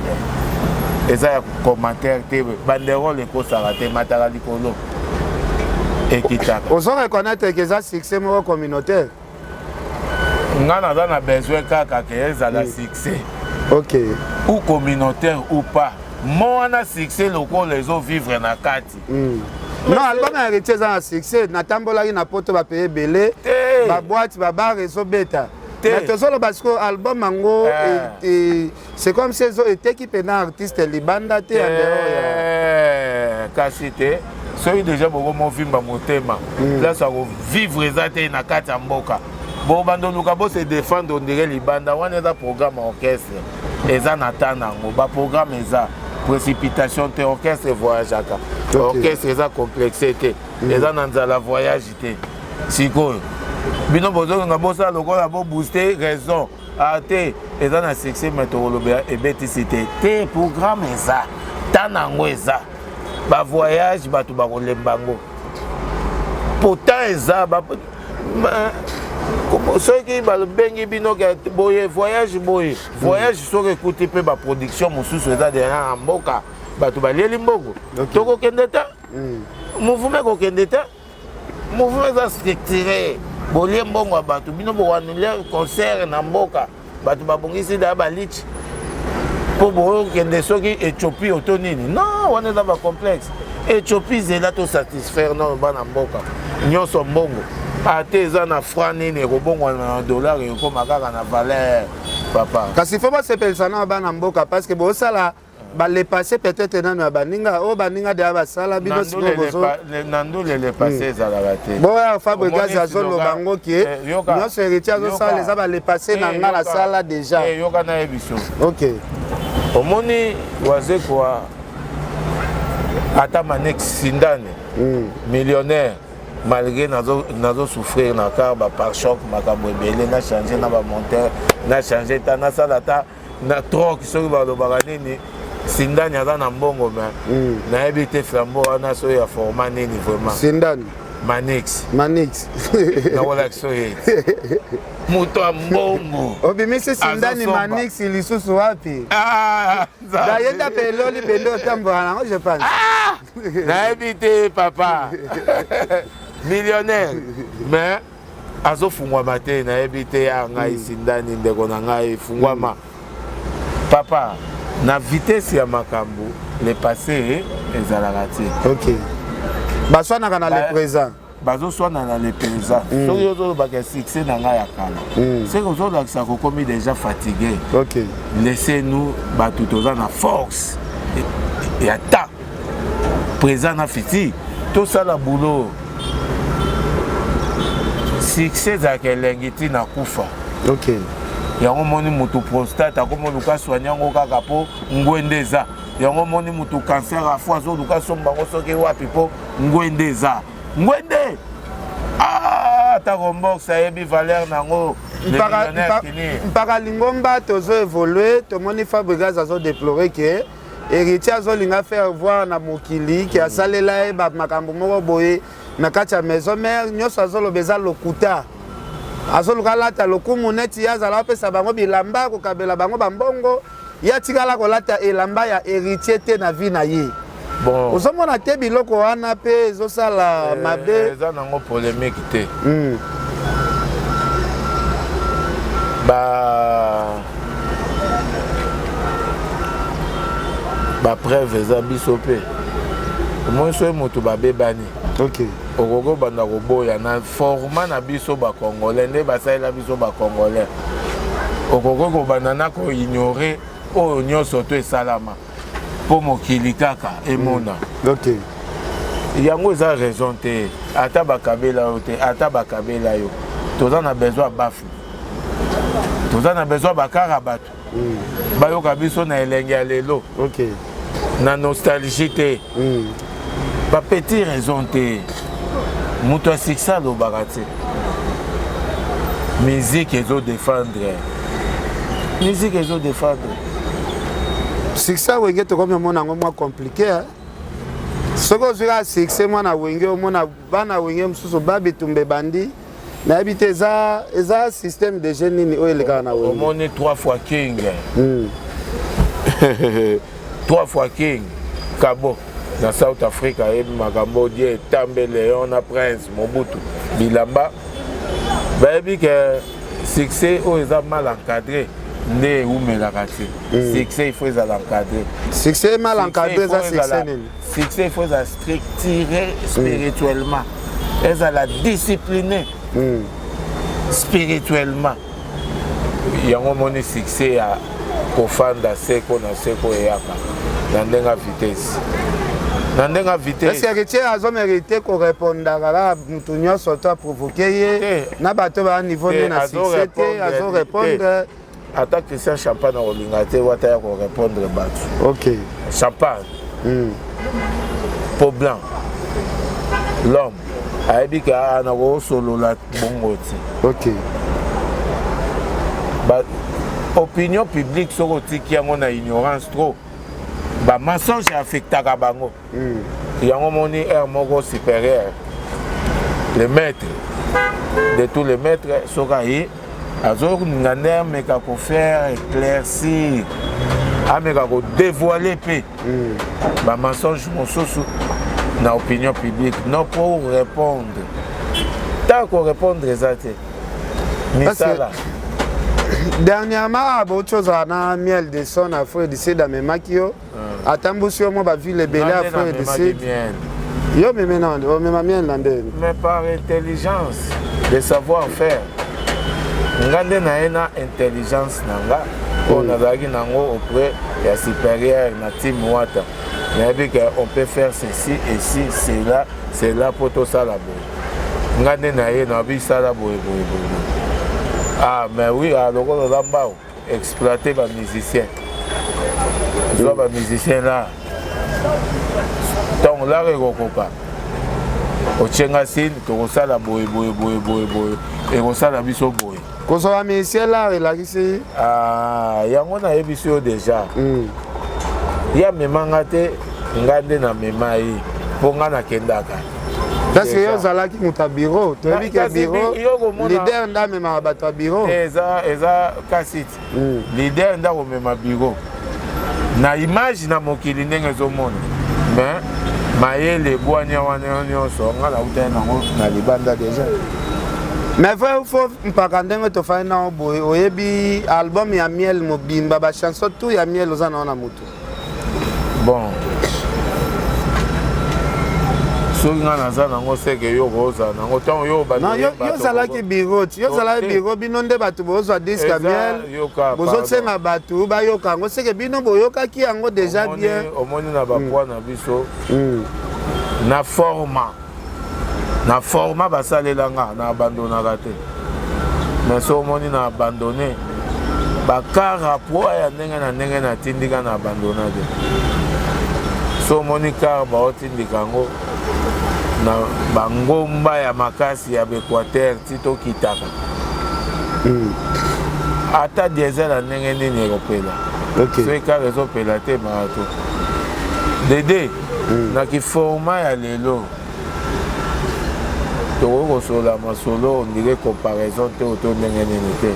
Et ça commentaire te banderole ko sarate matara likolo. Équitable. On se reconnaître que ça succès communautaire. On a besoin de succès. OK. Ou communautaire ou pas. Moi, on a succès, les autres vivre dans la carte. Non, album héritier un succès. Natambola na poto va payer belé. Ba boîte, ba bar et so bêta. Mais tout ça parce que album mango c'est comme si ils étaient qui peuvent artiste libanda te en dehors. Kasité. Soy déjà beaucoup mon film mon thème. Là ça va vivre exactement na carte mboka. Bon, bando nous se défendre on dirait les bandes. On est dans programme orchestre. Et ça n'attend pas. Programme est ça. Précipitation de orchestre voyage. Orchestre est ça complexité. Et ça dans la voyage. Si quoi? Bino bozo nga bossa loko la bo booster raison. Ate et ça na succès météorologie et béticité. Te programme est ça. Tanango est ça. Ba voyage ba tu ba kolembango. Pourtant est ça ba ceux qui bengi bino boye voyage sur écouter pe ba production mususu eza derrière mboka bato baleli mbongo toko kendeta mouvement ko kendeta mouvement za structuré bolie mbongo bato bino bo wanule concert na mboka bato babongisi da balich pour bo kende soki Éthiopie otonini non on est dans un complexe Éthiopie zela to satisfaire non bana mboka nyonso mbongo ate za na franc nini robongo na dollar et comme akaka na valeur papa kasi faut pas se penser na bana mboka parce que bo sala ba les passer peut-être na baninga o baninga de ba sala bino siko bozo nando les passer za la raté bon Fabregas azolo bango ki nyonso héritier azo sala les ba les passer na ngala sala déjà yoka na ebiso OK omoni waze kwa ata manex sindane millionnaire malgré nazo souffrir na car ba par choc makambo ebele na changer na ba monteur na changer ta na sala ta na troc so ba lo baranini sindani aza na mbongo mais na ebité flambeau na so ya format nini vraiment sindani manix na wala so muto mbongo obimisi sindani manix lisusu wapi da yenda peloli bendo tambana je pense na ebité papa millionnaire mais azo fungwama te na ebité ya ngai sindani ndeko na ngai fungwama papa na vitesse ya makambo le passé ezalaka te. Ok. Baswanaka na le présent. Bazoswana na le présent. Soki ozolobaka succès na ngai ya kala. C'est que ozolakisa kokomi déjà fatigué. Ok. Laissez-nous bato toza na force et ata présent na fiti tosala boulot. Succès ezalaka elengi ti na kufa. Ok. Yango moni mutu prostate akomo luka soigner ngo kaka po ngwende eza. Yango moni mutu cancer a fois zo luka somba ngo soki wapi po ngwende eza. Ngwende ah ta rombox ayebi valeur nango mpaka lingomba tozo évoluer tomoni Fabregas azo déplorer que héritier azolinga faire voir na mokili ki asalela ye makambo moko boye na kati ya maison mère nyonso azoloba eza lokuta azoluka lata lokumu neti ye azala apesa bango bilamba kokabela bango bambongo ye atikala kolata elamba ya héritier te na vie na ye. Bon. Ozomona te biloko wana pe ezosala mabe. Eza nango polémique te. Ba preuve eza biso pe. Moi so moto babebani. Ok. Ogogo banda koboya na format na biso ba congolais nde basalela biso ba congolais. Ogogo ko banda na ko ignorer o nyonso to esalama. Pour mokili kaka emona. Ok. Yango eza raison te. Ata bakabela yo te, ata bakabela yo. Toza na besoin bafu. Toza na besoin bakara bato. Bayoka biso na elenge ya lelo. Ok. Na nostalgie te. Ba petit raison te. Muto succès alobaka te. Musique ezo défendre. Musique ezo défendre. Succès wenge to comme mon nango moi compliqué. Soko zira succès moi na wenge omona bana wenge msusu babi tumbe bandi. Na habite eza système de jeunes ni oeleka na wenge. Omoni 3 fois king. 3 fois king. Kabo na South Africa et makambo die Tambe Léon na Prince Mobutu bilamba. Baby que succès o eza mal encadré. Ne oumelaka te. Succès il faut l'encadrer. Succès mal encadré ça succès nini. Succès il faut structurer spirituellement. Elle a la discipliner spirituellement. Yango moni succès à kofanda seko na seko eyaka. Na ndenga vitesse. Na ndenga vitesse. Est-ce que héritier azo mérité ko répondre kaka mutu nyonso to provoquer ye na bato ba niveau na succès te azo répondre. Attaque Christian Champagne na olingate wata ya ko répondre bato. OK. Champagne. Peau blanc. L'homme. Ayebi ka na ko solo la bongoti. OK. Ba opinion publique soko tiki yango na ignorance trop. Ba mensonge affectaka bango. Yango moni air moko supérieur. Le maître de tous les maîtres soka yi azo ngane meka ko faire éclaircir ameka ko dévoiler pe ba mensonge mosusu na opinion publique non pour répondre tant qu'on répondre exacte misala dernièrement autre chose na miel de son afro de da memakio atambusi mo ba ville belé afro de sud yo meme na o mema miel ndé mais par intelligence de savoir faire ngande na ena intelligence nanga on a zaki nango auprès ya supérieur na team wata mais que on peut faire ceci et si c'est là pour tout ça là ngande na ena bi sala boy. Ah mais oui alors on va mbao exploiter ba musicien zo ba musicien là donc là rekoka ochenga sin to sala boy et ko sala biso boy. Koso wa musicien là relakisi ah yango na yebiso déjà ya memanga te ngande na memai ponga na kendaka parce que yo zalaki muta bureau to yebi ke bureau leader nda mema bato bureau eza kasiti leader nda ko mema bureau na image na mokili ndenge ezomona mais mayele bwanya wana nyonso nga na utana nango na libanda déjà Mais il faut mpaka ndenge tofai na boye oyebi album ya miel mobimba ba chanson tout ya miel ozana na mutu. Bon. Soki nga naza nango seke yo koza nango ntango yo bato non yo ozalaki biroti yo ozalaki biro bino nde bato bozwa disque ya miel bozosenga bato bayoka yango seke bino boyokaki yango déjà bien omoni na bapoi na biso na forma basalelanga na abandonaka te mais so omoni na abandonne bakara po ya ndenge na ndenge natindika na abandona te so omoni kara baotindika yango na bangomba ya makasi ya Equateur tito kitaka ata diesel ya ndenge nini ekopela so ekara ezopela te marato dede na kiforma ya lelo tokoki kosola masolo ondire comparaison te oto ndenge nini te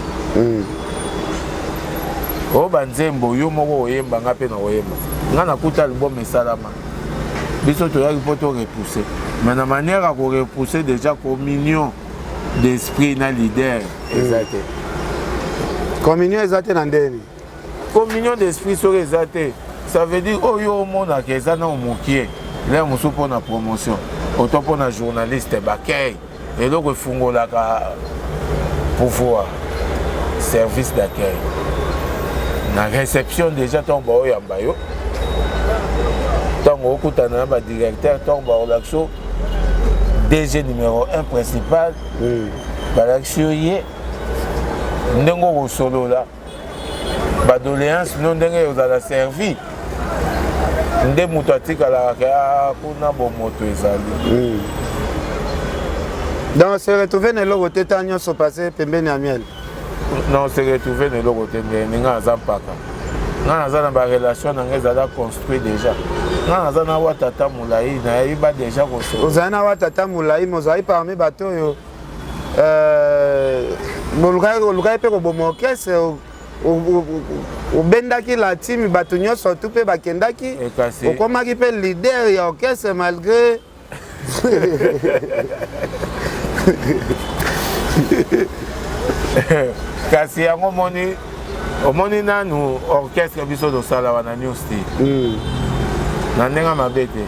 oyo banzembo yo moko oyemba nga mpe na oyemba nga nakuta album esalama biso toyaki mpo torepousser mais na manière à repousser déjà communion d'esprit na leader exacté communion exacté na ndeni communion d'esprit soki exacté ça veut dire oyo omona ke eza na omokie le mosu mpo na promotion oto mpo na journaliste bakei eloko efungolaka pouvoir service d'accueil na réception déjà ntango baoyamba yo ntango okutana na badirecteur ntango baolakisa DG numéro 1 principal balakisi yo ye ndenge okosolola badoléance no ndenge ozala servi nde moto atikalaka kuna bomoto ezali donc se retrouver na eloko te ta nyonso passé pembeni ya miel non se retrouver na eloko te ndenge nga naza mpaka nga naza na barelation na nga ezala construit déjà nga naza na wa tata molai nayebi déjà kosola ozali na wa tata molai mais ozali parmi bato oyo olukai mpe koboma orchestre obendaki la timi bato nyonso tu mpe bakendaki okomaki mpe leader ya orchestre malgré kasi yango omoni nanu orchestre biso tosala wana new style na ndenge mabe te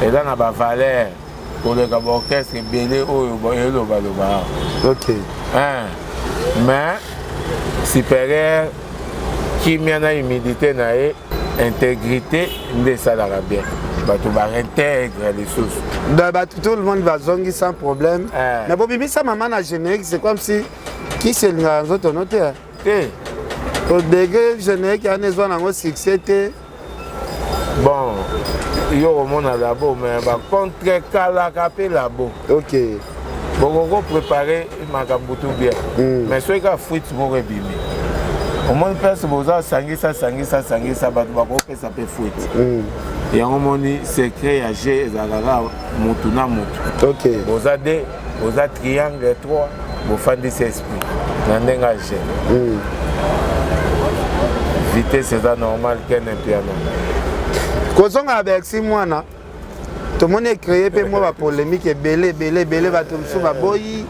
eza na bavaleur koleka baorchestre ebele oyo elobaloba mais supérieur kimia na humidité na ye intégrité nde esalaka bien bato baintègre lisusu tout le monde bazongi sans problème mais bobimisa mama na générique c'est comme si kiselingaka nzoto no te au degré générique yana ezwa nango succès te bon yo komona labo mais bacontre kalaka mpe labo bokoko préparer makambo to bien mais soki ka fruit moko ebimi omoni mpese boza sangisa bato bakopesa mpe fruit yango omoni secret ya g ezalaka motu na motu boza de boza triangle 3 bofandisi esprit na ndenge ya g vitesse eza normal kene piano kozonga ya bersi mwana tomoni ecréé mpe mwa bapolémique ebele bato mosusu baboyi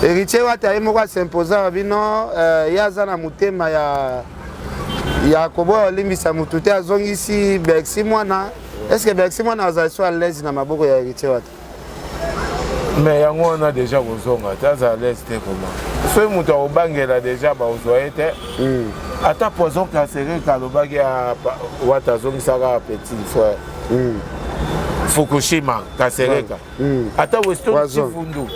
héritier wata ye moko asimposa bino ye aza na motema ya koboya olimbisa motu te azongisi bersi mwana est ce que bersi mwana azali so alaise na maboko ya héritier wata mais yango wana déjà kozonga te aza alaise te koma soki moto akobangela déjà baozwa ye te ata poison cancerique alobaki wata azongisaka petit frère Fukushima Kasereka ata Weston Chifundu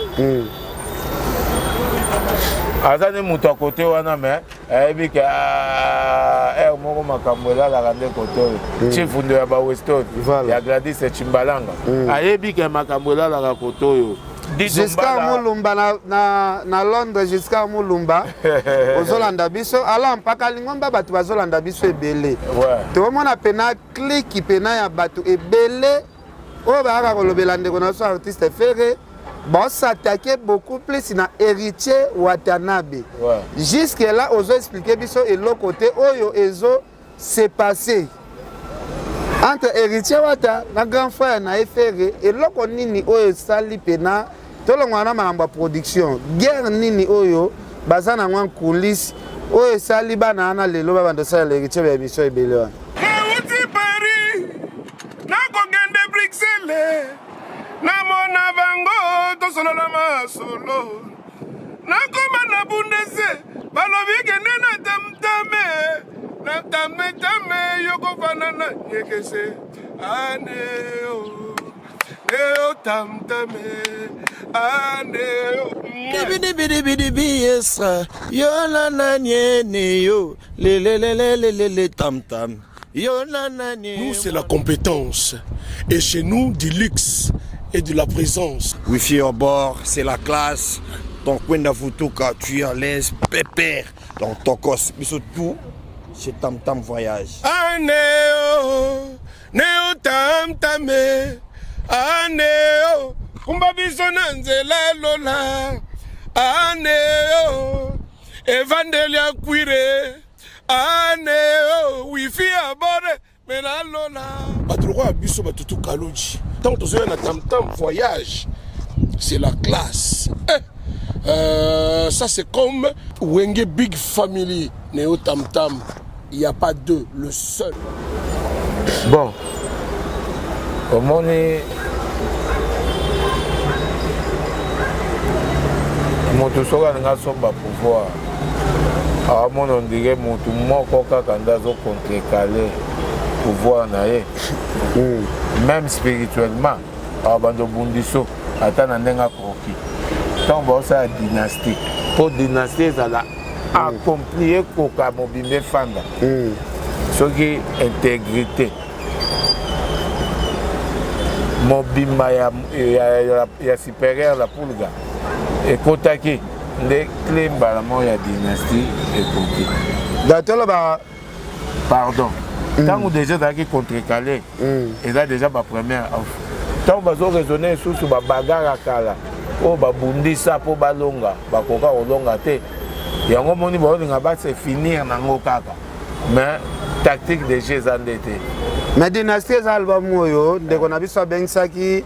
azane moto akote wana me ayebi ke moko makambo elalaka nde kote oyo Chifundu ya ba Weston ya Gladys Chimbalanga ayebi ke makambo elalaka kote oyo jusqu'à Mulumba na Londres jusqu'à Mulumba ozolanda biso ala mpaka lingomba bato bazolanda biso ebele tomona pena clique pena ya bato ebele oyo bayaka kolobela ndeko na so artiste fere s'attaquer beaucoup plus na héritier Watanabe jusque là ozo expliquer biso eloko te oyo ezo s'est passé entre héritier Wata na grand frère na efere eloko nini oyo sali pena tolongwa na makambo ya production guerre nini oyo baza na ngwa coulisse oyo esali bana na lelo babanda osala héritier ya émission ebele wana nauti Paris nakokende Bruxelles namona bango tosolola masolo nakoma na bundese balobi kende na tamtame na tame yokofanana yekese aneo neo tamtame aneo Bidi yo la na niene yo le tam tam yo la na niene. Nous c'est la compétence et chez nous du luxe et de la présence. Wifi au bord, c'est la classe. Ton coin d'Avutuka, tu es à l'aise, pépère. Dans ton cos, mais surtout, c'est Tam Tam Voyage. Aneo, neo tam tame, aneo, kumba biso na nzela lola, aneo, evandelia kwire, aneo, wifi abore, mena lola. Badroit biso batutu kaloji. Tant que tu es Tam Tam Voyage, c'est la classe. Ça c'est comme Wenge Big Family, Neo Tam Tam. Il n'y a pas deux, le seul. Bon, comment on est. Moto soka nga somba pouvoir. Ah mon on dirait moto moko kaka ndazo contrecaler pouvoir na ye. Même spirituellement, abando bundiso atana ndenga kroki. Tant bon ça dynastique. Pour dynastie ça la accomplir koka mobimbe fanda. Ce qui intégrité. Mobimba ya supérieur la pulga. Et kotaki les clés balamon ya dynastie et koki. datolo ba Pardon. Tant que déjà dans qui contrecalé, et là déjà ma première offre. Tant que vous raisonner sur ba bagarre kala, oh ba bundisa po balonga, ba koka olonga te. Yango moni ba olinga ba se finir nango kaka. Mais tactique de jeux endettés. mais dynastie eza album oyo ndeko na biso abengisaki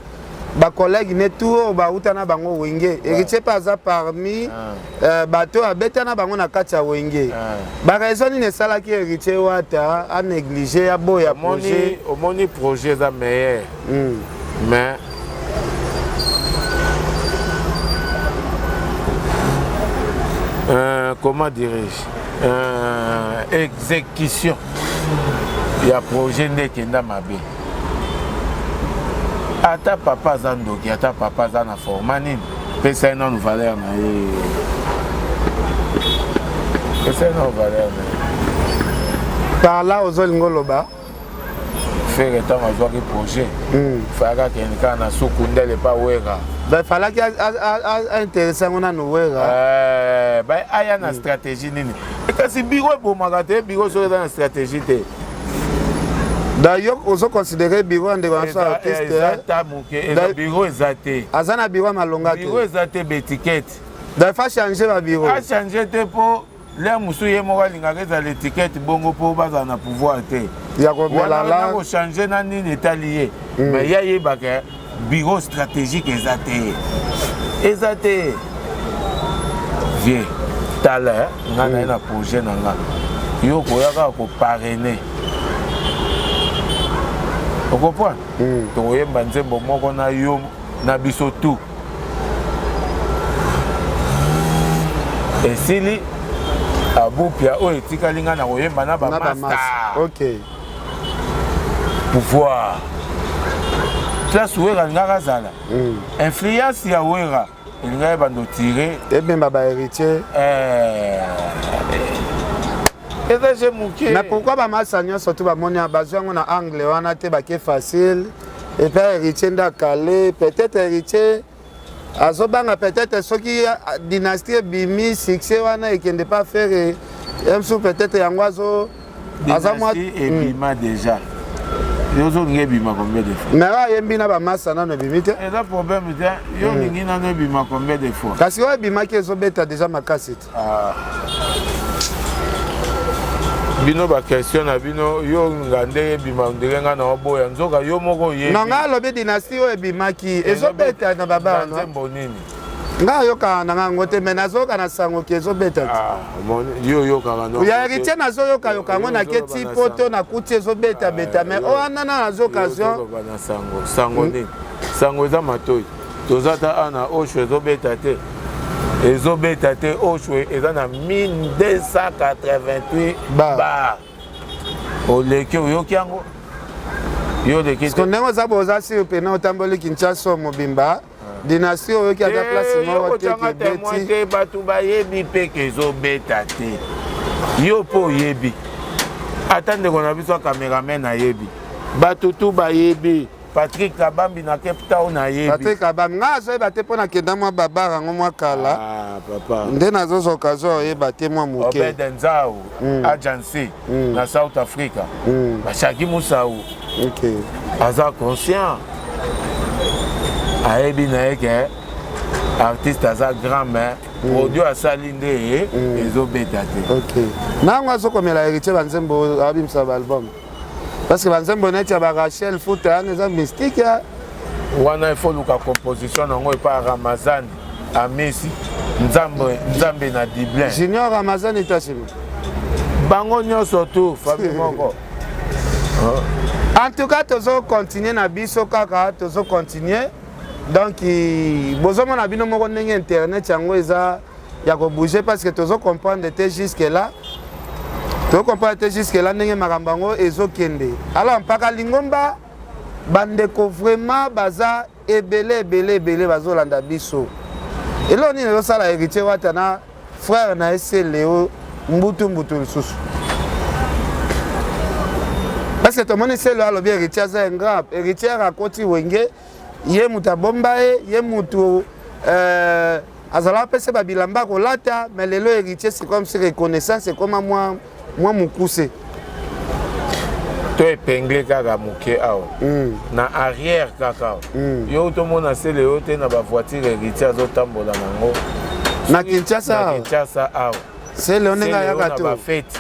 bacollègue ne tout bauta na bango wenge héritier mpe aza parmi bato abeta na bango na kati ya wenge baraison nini esalaki héritier wata anéglige aboya projet omoni projet eza meilleur mais comment dirais-je exécution ya projet nde ekenda mabe ata papa aza ndoki ata papa aza na forma nini pesa ye nano valeur na ye pesa ye nano valeur na ye par là ozolinga oloba fere ntango azwaki projet fayaka kende kaka na suku ndele pa wera falaki aintéresse yango nano wera aya na stratégie nini kasi biro ebomaka te biro soki eza na stratégie te d'ailleurs ozo considérer biro ndeko na so artiste biro eza te aza na biro malonga te biro eza te baétiquette d'ailleurs fa changer ba biro achange te mpo le mosu ye moko alingaka ezala étiquette bongo mpo bazala na pouvoir te ya komela la kochange na nini etali ye mais ya yebaka biro stratégique eza te vie tala nga na ye na projet na nga yo koyaka koparraine okopwa tokoyemba nzembo moko na yo na biso tu esili abupia oyo etikali nga na koyemba na bamaster ok pouvoir place wera alingaka azala influence ya wera elinga yebanda otire ebemba bahéritier eza je moke mais pourquoi bamasa nyonso tu bamoni bazwi yango na angle wana te bake facile epuis héritier nde akale peut-être héritier azobanga peut-être soki dynastie ebimi succès wana ekende pas faire msu peut-être yango aza mwa ebima déjà yo ozolingi ebima combien de fois mais ayembi na bamasa nano ebimi te eza problème te yo olingi nano ebima combien de fois kasi oyo ebimaki ezobeta déjà makasi te bino ba question na bino yo ngande bima ndenga na oboya nzoka yo moko ye non nga lobi dynastie o ebimaki ezobeta na baba no nzembo nini nga yoka na ngango te mais nazoka na sango ki ezobeta yo yoka no ya héritier nazoyoka yoka ngo na keti poto na kuti ezobeta beta mais o anana na occasion na sango nini sango eza matoi tozata ana osho ezobeta te ezobeta te oshwe eza na 1288 bar oleki oyoki yango yo leki te ndenge oza boza siri pena otamboli Kinshasa mobimba dynastie oyoki aza place moko te kebeti bato bayebi mpe ke ezobeta te yo mpo oyebi ata ndeko na biso cameraman ayebi bato tu bayebi Patrick Kabambi na Cape Town na yebi. Patrick Kabambi nga azoyeba te mpo na kenda mwa babara yango mwa kala. Papa. Nde nazozoka ozoyeba te mwa moke. Obed Nzao, agency na South Africa. Bashaki Musau. Okay. Aza conscient. Ayebi na eke artiste aza grand mais audio asali nde ezobeta te. Okay. Nango azokomela héritier banzembo abimisa ba album. Parce que banzembo neti ya ba Rachel Futa eza mystique ya wana il faut luka composition nango epa Ramazani Amesi Nzambe na Diblin Junior Ramazani itashimi bango nyonso tu famille moko. En tout cas tozo continuer na biso kaka tozo continuer donc bozomona bino moko ndenge internet yango eza ya ko bouger parce que tozo comprendre te jusque là. Tu comprends jusque là ndenge makambango ezokende. Alors mpaka lingomba bandeko vraiment baza ebele bazolanda biso. Elo nini ezosala héritier watana frère na ese Léo mbutu lisusu. Parce que tout le monde sait le bien héritier c'est un grand héritier rakoti wenge ye muta bombae ye mutu azala pese babilamba kolata mais lelo héritier c'est comme si reconnaissance c'est comme moi mukuse to épinglé kaka moke awa na arrière kaka yo tomona se le te na ba voiture héritier azotambola nango na Kinshasa awa c'est le onenga ya gato ba fête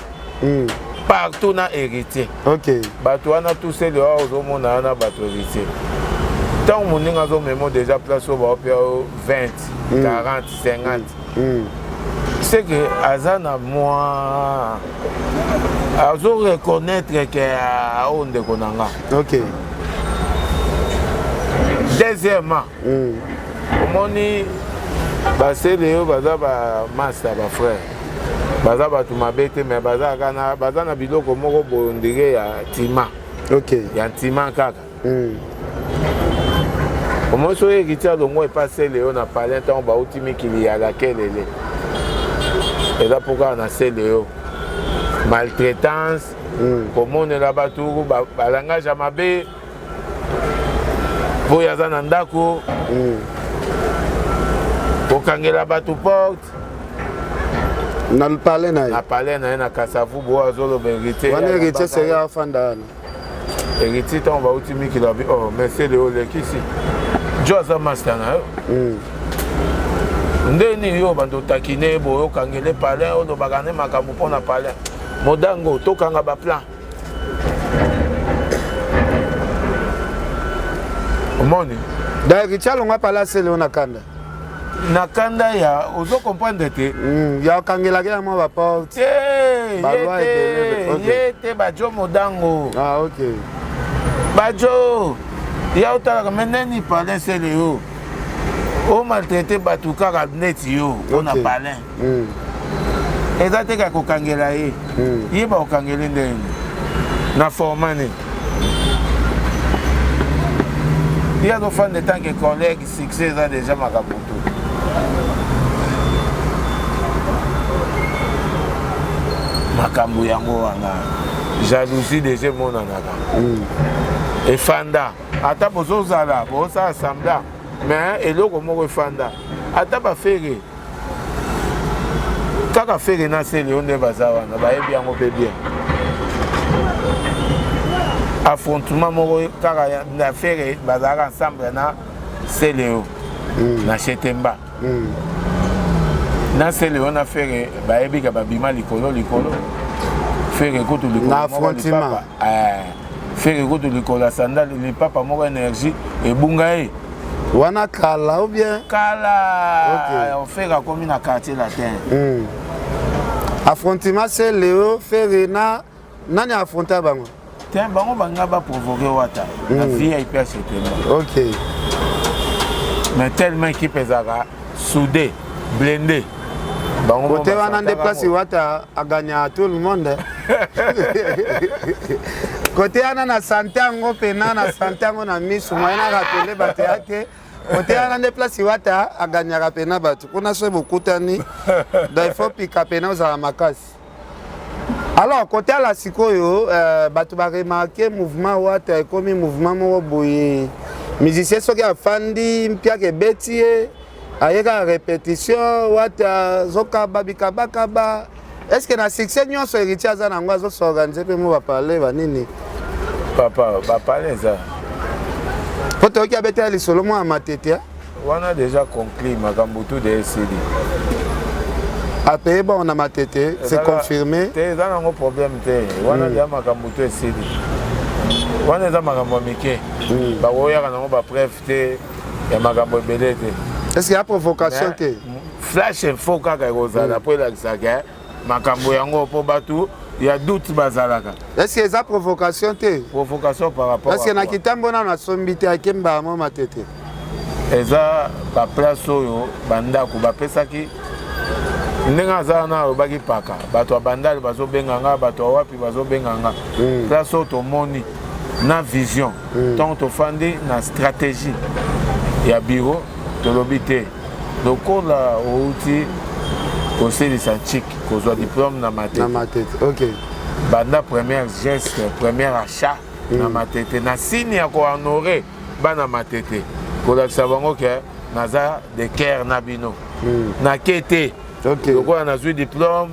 partout na héritier. OK bato wana tous se le ozomona na bato héritier tant moninga zo memo déjà place au ba 20 40 50 c'est que Azana moi azo reconnaître que onde konanga. OK. Deuxièmement, omoni basé Léo baza ba master ba frère. Baza ba tumabete mais baza kana baza na biloko moko bondire ya tima. OK. Ya tima kaka. Omo so héritier longo e passé Léo na parler tant ba utimi kili ya laquelle elle. Et là pourquoi on a ces Léo maltraitance comme on est là-bas tout langage à mabe pour yaza nandako pour kangela batu porte na parler na kasavu bo azolo vérité on héritier c'est afanda héritier ton va utimi qui l'a oh mais c'est Léo le kisi Josa master na ndeni yo bando takine boyo kangele palais odo bagane makambo pona palais modango tokanga ba plan omoni d'héritier longa pala c'est le nakanda ya ozo comprendre te ya kangela ke mo ba porte yete bajo modango OK bajo ya utala meneni palais c'est le o maltraité bato kaka neti yo ona palin eza te kaka kokangela ye ye bakokangeli ndenge na formane ye azofanda etanke collègue succès eza déjà makambo to makambo yango wana jalousie déjà emonanaka efanda ata bozozala bozosala semblant mais eloko moko efanda ata bafere kaka fere na se Léo nde baza wana bayebi yango mpe bien affrontement moko kaka na fere bazalaka ensemble na se Léo na Chetemba na se Léo na fere bayebi ka babima likolo faire écoute na affrontement faire écoute le sandal le papa moko énergie et bungae wana kala ou bien kala on fait comme na quartier latin affrontement c'est Léo Ferena nani affronter bango tiens bango banga ba provoquer wata la vie est hyper certainement OK mais tellement équipe ezaka soudé blindé côté wana déplacer wata a gagner à tout le monde côté wana na santé ngo pena na santé ngo na misu moyena rappeler bateate côté wana déplacer wata a gagner à pena batu kuna so bokutani da il faut pika pena za makasi. Alors côté la sikoyo batu ba remarquer mouvement wata comme mouvement mo boye musicien soki afandi mpia ke betie ayeka répétition wata zoka babikabakaba. Est-ce que na succès nyonso héritier aza nango azosorganize mpe mo baparle banini papa baparle eza po toyoki abetela lisolo mwa ya matete wana déjà conclu makambo tout de esili apeye bon na matete c'est confirmé te eza nango problème te wana deja makambo tout esili wana eza makambo ya mike bakoyaka nango bapreuve te ya makambo ebele te est-ce qu'il y a provocation te flash info kaka ekozala po elakisaka makambo yango po batu ya doute bazalaka. Est-ce que ça provocation te provocation par rapport parce que na kitambo na sombi te akemba mo matete eza ba place oyo bandako bapesaki ndenge aza na obaki paka bato bandali bazobenganga bato wapi bazobenganga place oyo tomoni na vision tant tofandi na stratégie ya bureau tolobi te lokola outi koselisa chik kozwa diplôme na matete OK banda première geste première achat na matete na signe ya kohonorer bana matete kolakisa bango ke naza de cœur na bino na kete lokola nazwi diplôme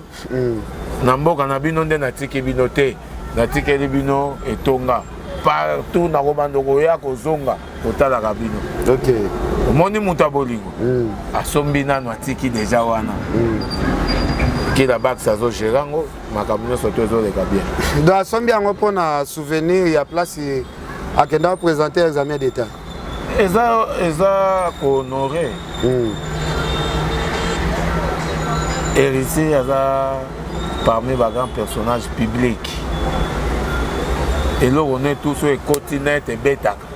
na mboka na bino nde natiki bino te natikeli bino etonga partout nakobanda koya kozonga kotalaka bino omoni moto ya bolingo asombi nano atiki deja wana kila bak azogere yango makambo nyonso to ezoleka bien donc asombi yango mpona souvenir ya place akenda koprésenter examen d'état eza kohonore héritier aza parmi bagrands personnages publics eloko ne tout so ekoti net ebetaka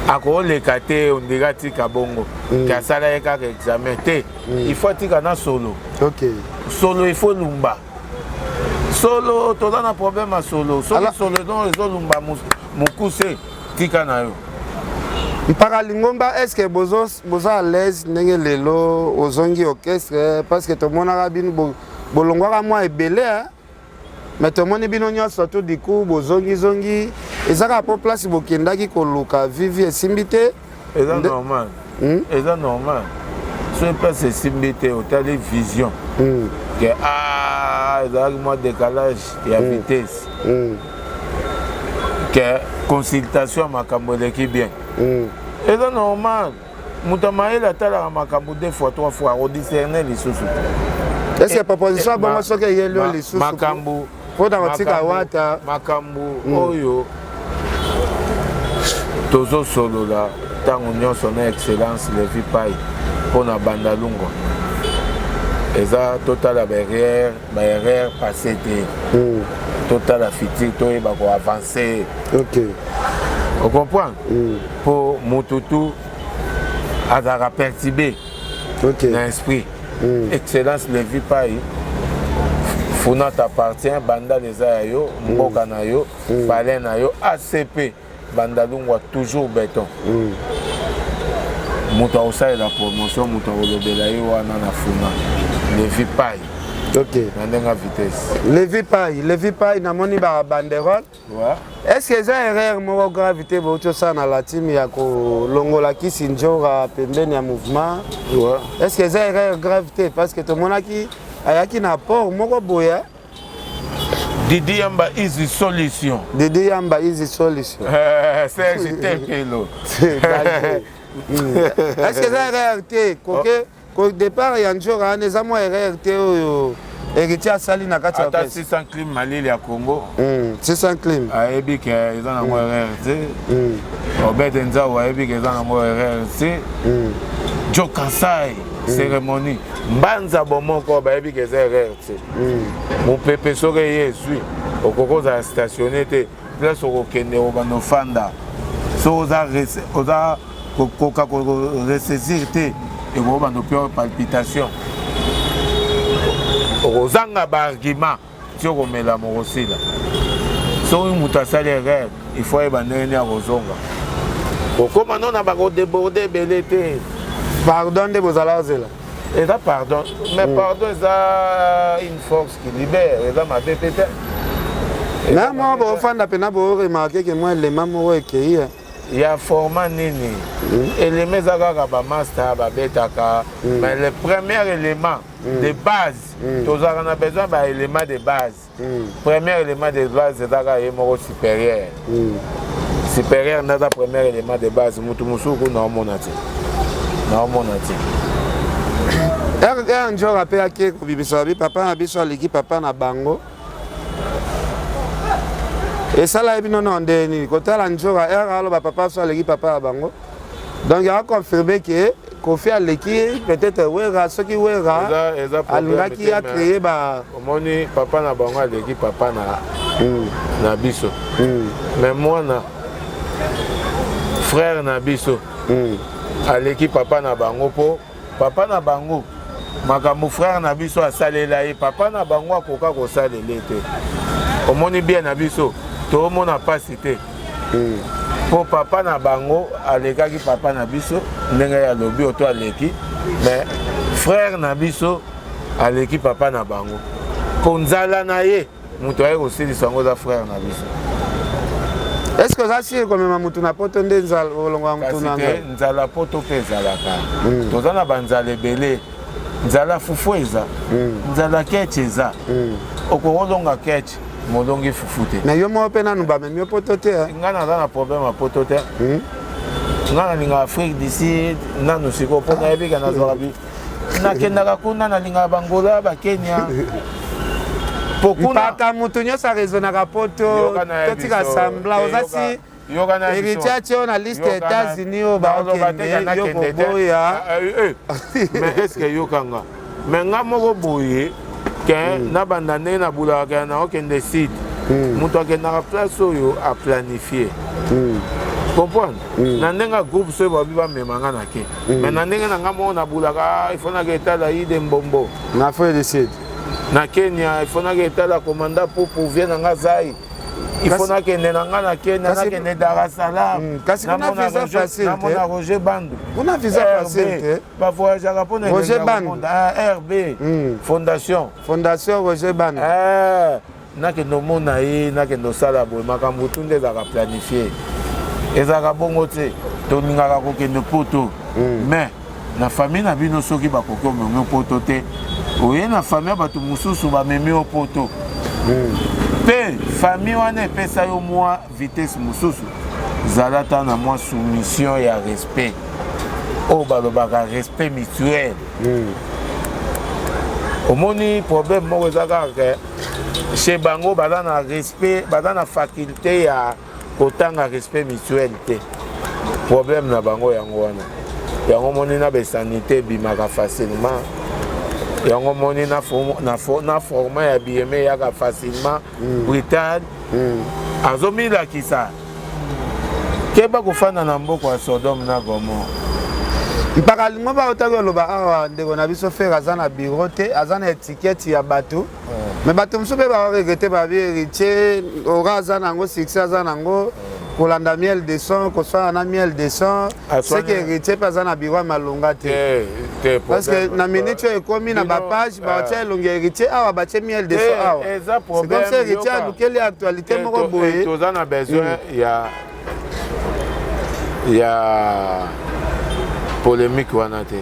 akoleka te ondeka atika bongo ke asala ye kaka examen te il faut atika na solo solo il faut lumba solo toza na problème ya solo soki solo don ezolumba mokuse tika na yo mpaka lingomba est ce que boza à l'aise ndenge lelo ozongi orchestre parce que tomonaka bino bolongwaka mwa ebele mais tomoni bino nyonso to du coup bozongi ezaka po place bokendaki koluka vivi esimbi te eza normal eza normal so place esimbi te otali vision ke ezalaki mwa décalage ya vitesse ke consultation ya makambo eleki bien eza normal moto amayele atalaka makambo 2 fois 3 fois akodiscerne lisusu te est ce que proposition bongo soki eyeli yo lisusu makambo mpona kotika wata makambo oyo tozosolola ntango nyonso na excellence Levi Pai mpona banda lungo eza totala baerreur passé te totala futur toyeba koavance ocomprendre mpo motutu azalaka perturbe na esprit excellence Levi Pai Funa t'appartient, banda les ayo, mboka na yo, palais na yo, ACP, banda lungwa toujours béton. Mouta osa et la promotion, mouta olobela yo wana na Funa. Levi Pai. Nandenga vitesse. Levi Pai na moni ba banderole. Est-ce que ça erreur moko gravité boto ça na la team ya ko longola ki sinjora pembeni ya mouvement? Est-ce que ça erreur gravité parce que to monaki ayaki na port moko boya Didi Yamba easy solution. Didi Yamba easy solution. Serge Tempelo. Est-ce que ça réalité? Au départ il y a un jour on est à moi réalité héritier asali na kati ya ata orchestre 600 clim malili ya Congo 600 clim ayebi ke eza nango erreur te obete nzau ayebi ke eza nango erreur te Jo Kansai cérémonie mbanza bomoko bayebi ke eza erreur te mopepe soki ye ezwi okoki ozala stationné te place okokende obanda ofanda so oza kokoka koresaisir te ekobanda opio palpitation okozanga baargument ti okomela mokosila soki moto asali erreur il faut yeba ndenge nini akozonga okóma no na bakodéborde ebele te pardon nde bozala ozela eza pardon mais pardon eza une force qui libère eza mabe pe te na moko boofanda mpena booremarke ke mwa elema moko ekei ya format nini élément eza kaka bamaster babetaka mais le premier élément de base tozalaka na besoin baélément de base premier élément de base ezaka ye moko supérieur supérieur nde aza premier élément de base motu mosuku naomona te ere njora mpe ake kobimisa babi papa na biso aleki papa na bango esala ye bino na ndenge nini kotala njora ere aloba papa so aleki papa na bango donc akonfirme ke kofi aleki peut-être wera soki wera alingaki acreye ba omoni papa na bango aleki papa na biso mais mwana frère na biso aleki papa na bango mpo papa na bango makambo frère na biso asalela ye papa na bango akoka kosalela te omoni bien na biso toomona pasi te mpo papa na bango alekaki papa na biso ndenge alobi oto aleki mais frère na biso aleki papa na bango mpo nzala na ye moto aye kosilisa yango eza frère na biso est-ce que oza sire komema motu na poto nde olongola motu na te nzala poto mpe ezalaka toza na banzala ebele nzala fufu eza nzala keche eza okokozonga keche molongi fufu te mais yo moko mpe nanu bamemi yo poto te ngai naza na problème ya poto te ngai nalingaka afrique d'ici nanu sikoyo mpo nayebika nazwaka bi nakendaka kuna nalingaka bangola bakenya mpaka motu nyonso arezonaka poto totika sambla oza si héritier atie oyo na liste ya états-unis oyo baokende yo koboya mais estce yokanga mais nga moko boye ke nabanda ndenge nabulaka naokende site moto akendaka place oyo aplanifie comprendre na ndenge groupe soki babi bamemanga na ke mais na ndenge na nga moko nabulaka ifonaka etala ide mbombo na afrique du sud na Kenya ifonaka etala komanda popo vie na nga zai ifonakende na nga na Kenya nakende Dar es Salaam kasi kuna visa facile te namona Roger Bandu kuna visa facile te bavoyageaka mpona Roger Bandu RB fondation Roger Bandu nakende omona ye nakende osala boye makambo tu nde ezalaka planifie ezalaka bongo te tolingaka kokende poto mais na famille na bino soki bakoki omemi poto te oye na famille ya bato mosusu bamemi o poto mpe famille wana epesa yo mwa vitesse mosusu zala ta na mwa soumission ya respect oyo balobaka respect mutuel omoni problème moko eza kaka chez bango baza na respect baza na faculté ya kotanga respect mutuel te problème na bango yango wana yango moni na besanité ebimaka facilement yango moni na format ya bieme yaka facilement brutal azomilakisa keba kofanda na mboka ya Sodome na Gomorrhe mpaka lingo baotaki oloba awa ndeko na biso fere aza na biro te aza na etikete ya bato me bato mosusu mpe baoregrete babi héritier ora aza nango succès aza nango kolanda miel de son kosala na miel de son seke héritier mpe aza na biro ya malonga te parce que na minute oyo ekomi na bapage baotia elongi ya héritier awa batie miel de son awa c'est comme ça héritier alukeli actualité moko boye toza na besoin ya polémique wana te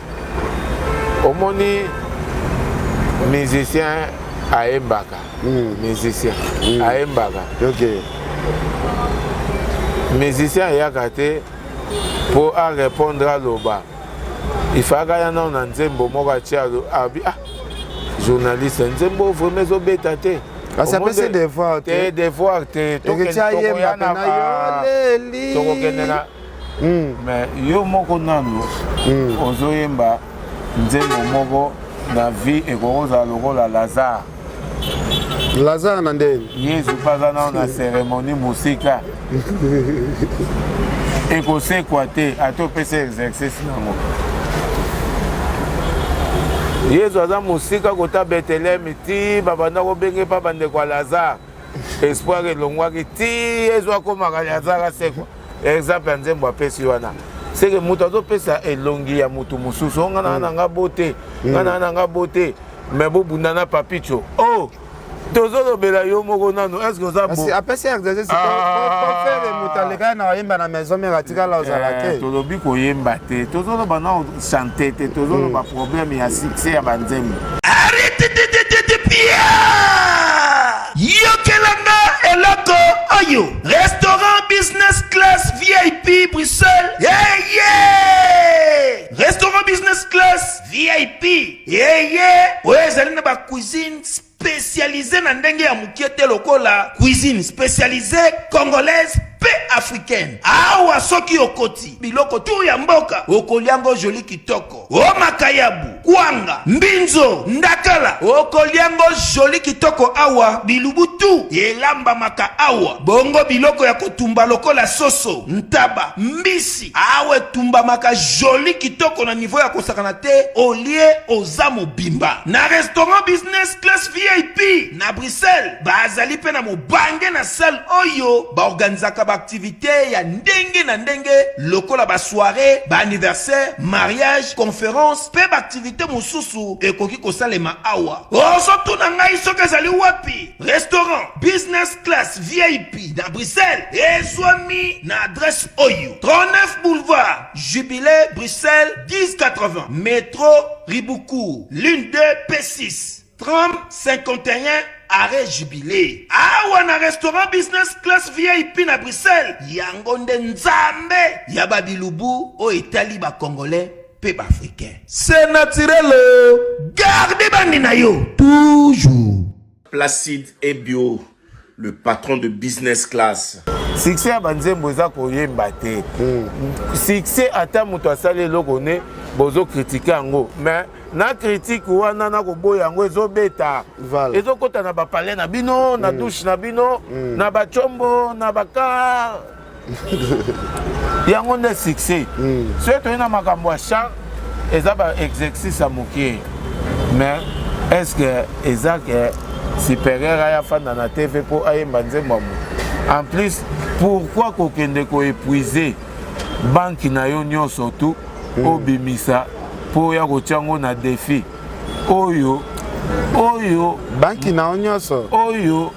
omoni musicien ayembaka musicien ayembaka musicien ayaka te mpo arépondre aloba ifaka ya nao na nzembo moko atia abi journaliste nzembo vraiment ezobeta te ça peut se devoir te devoir te tokokende na mais yo moko nano ozoyemba nzembo moko na vie ekokozala lokola Lazare na ndeni yesu paza nao na cérémonie mosika ekosekwa te ate opesa exercice nango yesu aza mosika kota beteleme ti babanda kobenge mpa bandeko ya lazare espoir elongwaki ti yesu akomaka lazare asekwa exemple ya nzembo apesi wana seke moto azopesa elongi ya motu mosusu o ngana nanga bote ngana nanga bote me bobundana papicho o tozolobela yo moko nano eske oza bo apesi exercice pofere moto alekaki na oyemba na maison mare atikala ozala te tolobi koyemba te tozoloba na chante te tozoloba problème ya succès ya banzembo yokelanga eloko oyo restaurant business class VIP Bruxelles restaurant business class VIP oyo ezali na cuisine spécialisée na ndenge ya mukie te lokola cuisine spécialisée congolaise pe africaine awa soki okoti biloko tu ya mboka okoliango joli kitoko o makayabu kwanga mbinzo ndakala okoliango joli kitoko awa bilubutu elamba maka awa bongo biloko ya kotumba lokola soso ntaba mbisi awe tumba maka joli kitoko na niveau ya kosakana te olie oza mobimba na restaurant business class VIP na Bruxelles bazali pe na mobange na salle oyo baorganizaka activité ya ndenge na ndenge lokola ba soirée ba anniversaire mariage conférence pe ba activité mosusu ekoki kosalema awa oso tuna ngai soki ezali wapi restaurant business class VIP na Bruxelles ezwami na adresse oyo 39 boulevard Jubilé Bruxelles 1080 métro Ribuku l'une 2 P6 30 51 arrêt Jubilé. Awa na restaurant business class VIP na Bruxelles. Yango nde nzambe ya babilubu o Italie ba congolais pe ba africain. C'est naturel. Gardez bandi na yo toujours. Placide et Bio, le patron de business class. Succès ya banzembo eza koyemba te. Succès ata moto asali eloko ne bozo critiquer yango. Mais na critique wana na koboya yango ezobeta ezokota na bapale na bino na douche na bino na bachombo na baka yango nde succès soki toyi na makambo ya chant eza ba exercice ya mokie mais est-ce que eza ke supérieur aya fanda na tv mpo ayemba nzembo ya moto en plus pourquoi kokende koépuise banki na yo nyonso tu obimisa po ya kochango na défi oyo banki na onyoso oyo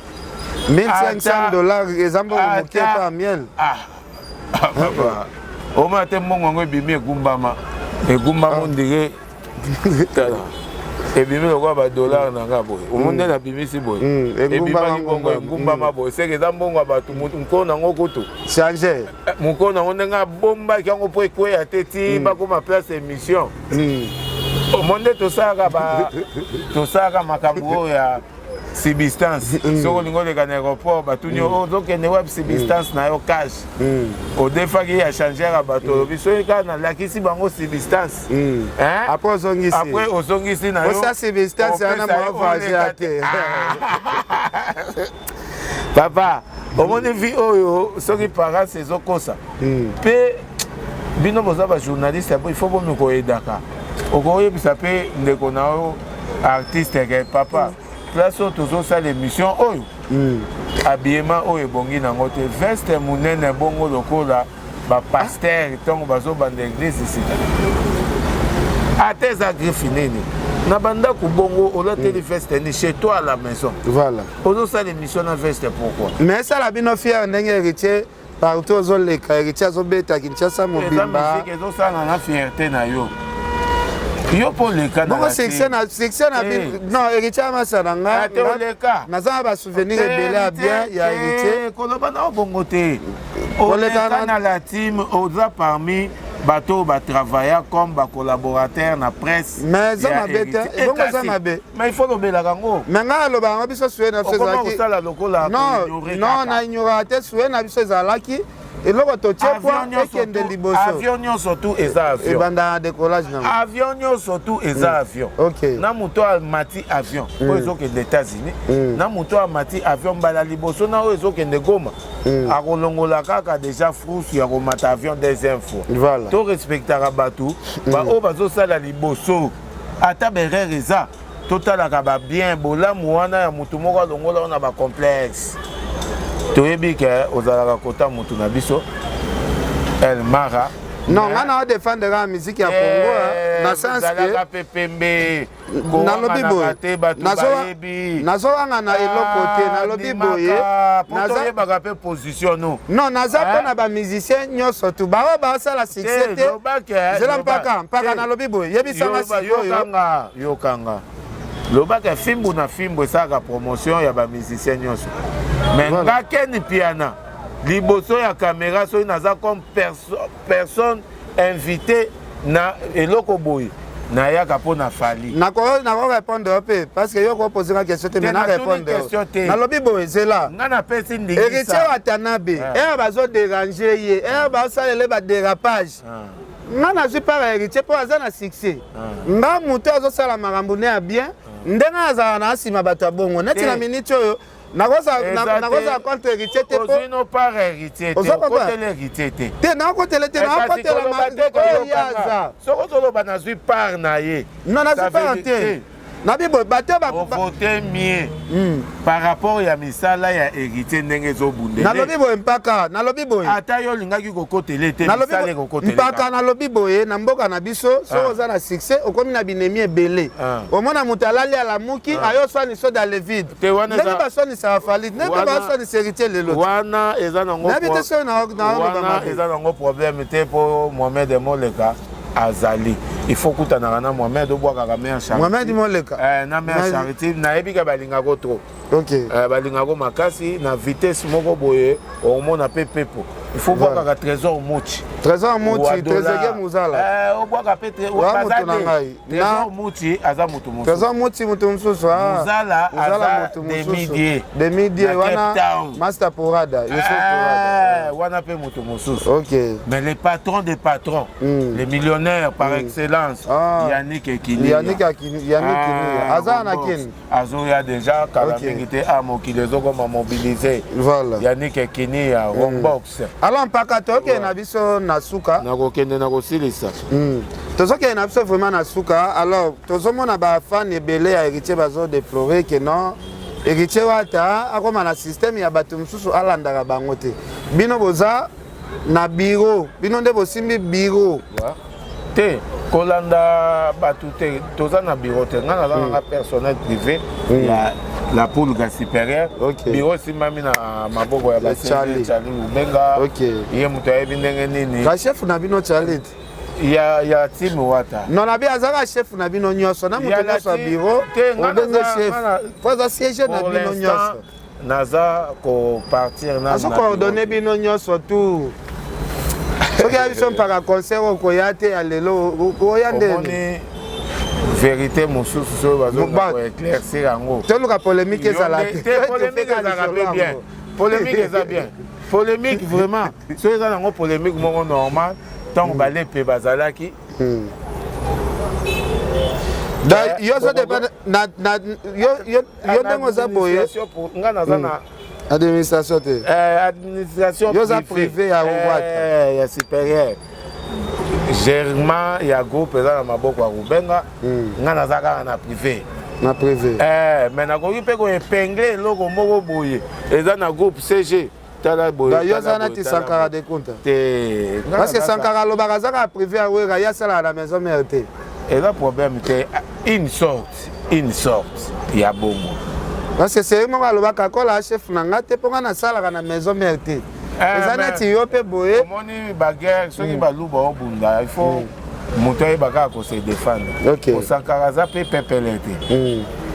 $1500 ezambo mokie pa miel papa oma te mbongo yango ebimi egumbama ndenge tala ebimi lokola $1 na nga boye omonde na bimisi boye ebimaki bongo egumbama boye seke eza mbongo ya bato mokolo nango kutu charge mokolo nango ndenge abombaki yango mpo ekweya te ti bakoma place émission omonde tosalaka makambo oyo ya substance soki olingi oleka na aéroport batuni ozokende web substance na yo cash odefaki ya changera bato olobi soki kaka nalakisi bango substance apres ozongisi na yo substance wana moavoage te papa omoni vi oyo soki parence ezokosa mpe bino boza bajournaliste il faut bomi koyedaka okoyebisa mpe ndeko na yo artiste ke papa place oyo tozosala émission oyo habillement oyo ebongi nango te veste monene bongo lokola bapaster ntongo bazobanda église esika ata eza griffe nini na bandako bongo olateli veste ni chez toi à la maison voilà ozosala émission na veste pourquoi mais esala bino fiere ndenge héritier partout ozoleka héritier azobeta kinshasa mobimba musique ezosala na fierté na yo yo po leka na section na non héritier amasala nga naza na basouvenir ebele ya bien ya héritier koloba na obongo te oleka na la team oza parmi bateau travailler comme collaborateur na presse. Mais ça m'a bête, mais il faut le belagango. Mais nga lo ba biso sué na fezaki. Non, na ignorate sué na biso zalaki. Et là, tu as avion surtout et avion. Décollage. Avion surtout et avion. Ok. Na muto mati avion. Ozo que des États-Unis. Na muto mati avion bala liboso na ozo que de Goma. A kolongola kaka déjà frous ya komata avion deuxième fois. Voilà. To respectera batou. Ba o bazo sala liboso. Ata berere za. Total akaba bien bola muana ya mutu moko longola on a ba complexe. Toyebi ke ozalaka kota mutu na biso El Mara. Non, on a défendre la musique à Congo na sens que pepembe na lobi boye nazo anga na eloko te na lobi boye nazo yebaka pe position no. Non, naza pona ba musicien nyoso tu ba ba sala succès te. Zela mpaka na lobi boye yebisa nga yo kanga. Lobaka fimbu na fimbu esaka promotion ya ba musicien nyoso. Mais nga keni piana liboso ya caméra so naza comme personne invité na eloko boy na yaka pona fali. Na ko répondre peu parce que yo ko poser une question te mais na répondre. Na lobi boy zela. Nga na pesi ndingisa. Héritier wa Tanabe. Bazo déranger ye. Ba salele ba dérapage. Nga na suis pas héritier pour aza na succès. Nga muto azo sala makambo ne bien. Ndenga azala na sima bato bongo. Neti na minute oyo nakoza contre héritier te po no par héritier te côté l'héritier te na côté le te na côté la yaza soko tolo ba na suis par na ye non na suis pas te na bibo bato ba voter mieux par rapport ya misala ya héritier ndenge zo bunde na lobi boye mpaka na lobi boye ata yo lingaki kokotele te misala kokotele mpaka na lobi boye na mboka na biso so oza na succès okomi na binemi ebele omona moto alali ala muki ayo swani so dans le vide ndenge baswanisa afali ndenge baswanisa héritier lelo wana eza nango problème te po Mohamed Moleka azali il faut kutanaka na Mohamed obwakaka mer charité Mohamed Moleka na mer charité nayebika balingako trop ok balingako makasi na vitesse moko boye omona pe pepo il faut bwakaka trésor muti trésor muzala obwaka pe trésor muti aza mutu mususu trésor muti mutu mususu muzala aza demidie wana master porada wana pe mutu mususu ok mais les patrons des patrons les millionnaires par excellence Yannick Ekini aza na kini azoya déjà kala mingi te amokili ezokoma mobiliser Yannick Ekini ya Rombox. Alors mpaka toke na biso na suka nakokende na kosilisa tozokende na biso vraiment na suka. Alors tozomona bafan ebele ya héritier bazo déplorer que non héritier wata akoma na système ya bato mosusu alandaka bango te. Bino boza na bureau bino nde bosimbi bureau te kolanda bato te toza na bureau te nga naza nanga personnel privé la pulga supérieure bureau simbami na maboko ya basali ubenga ye moto ayebi ndenge nini ka chef na bino chalit ya team wata non na bi azaka chef na bino nyonso na moto nyonso ya bureau obenga chef poza siège na bino nyonso naza kopartir na coordonner bino nyonso tout soki ya biso mpaka concert okoya te ya lelo okoya ndeni vérité mosusu soyo bazoéclaircir yango toluka polémique ezala polémique ezalaka mpe bien polémique eza bien polémique vraiment soki eza nango polémique moko normal ntango bale mpe bazalaki yo ndenge oza boye nga naza na administration te administration privé ya ya supérieur germain ya groupe eza na maboko ya rubenga nga naza kaka na privé mais nakoki mpe koepingle eloko moko boye eza na groupe CG tala boye yo aza nati Sankara de Kunta parce que Sankara alobaka aza kaka privé ya wera ye asalaka na maison mère te eza problème te une sorte ya bongo parce que c'est moko alobaka kola chef na nga te mpo nga nasalaka na maison mère te eza neti yo mpe boye omoni baguerre soki baluba obunda il faut moto ayebaka kose défendre kosankara aza mpe pepele te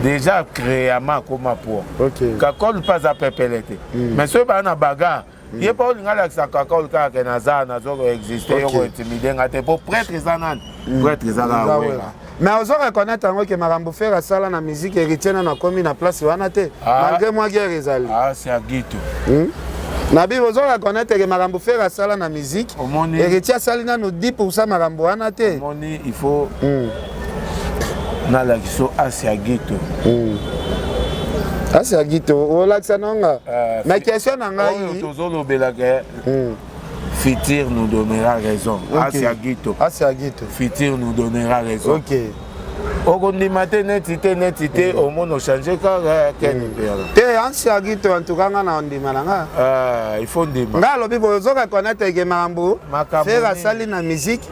déjà créama akoma poa kakole mpe aza pepele te mais soki baa na bagarre ye mpo olinga alakisa kaka olukaka ke naza nazokoexiste yokointimide nga te mpo prêtre eza nani prêtre eza kaka wera mais ozo reconnaître yango ke makambo fer asala na musique héritier nano akomi na place wana te malgré moi guerre ezali c'est agito na bible ozo reconnaître ke makambo fer asala na musique héritier asali nano 10% makambo wana te omoni il faut nalakisa asi agito asi agito olakisa nanga mais question na ngai tozolobelaka Futur nous donnera raison. Okay. Asiagito. Futur nous donnera raison. Ok. okondimate netite omono changer kaka kene te Asiagito en tout cas na ondima nanga il faut ndima nga lobi bozoka connaître ke mambo faire sali na musique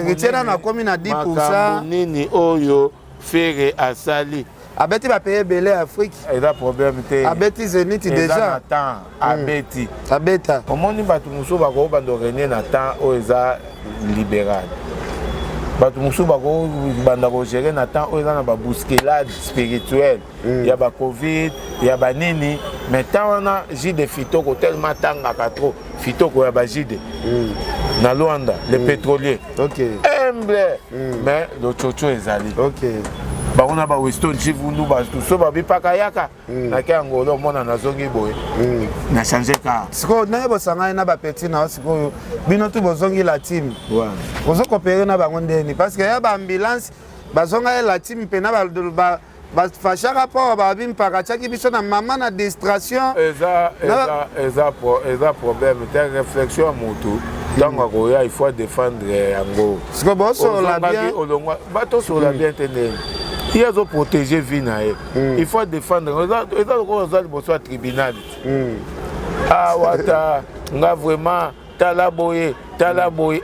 retiena na komi na 10% nini oyo faire asali abeti ba payer belé Afrique eza problème te abeti Zenith déjà temps abeti abeta omoni batu musu bako bando renier na temps o eza libéral bato musu bako banda ko gérer na temps o eza na ba bousculade spirituelle ya ba covid ya ba nini mais temps on a jide fitoko tellement tangaka trop fitoko ya ba jide na Luanda les pétroliers OK humble mais le chocho ezali OK baona ba Weston chivundu ba so ba bipaka yaka na kiangolo mona na zongi boy na changer ka siko na bo sanga na ba petit na siko bino tu bozongi la team ouais ozo coopérer na bango ndeni parce que ya ba ambulance bazonga la team pe na ba fashaka po ba bimpaka chaki biso na mama na distraction eza problème te réflexion à moto donc il faut défendre yango siko boso la bien bato so la bien tene il faut protéger vie na il faut défendre eza ko za liboso tribunal ah wata nga vraiment talaboye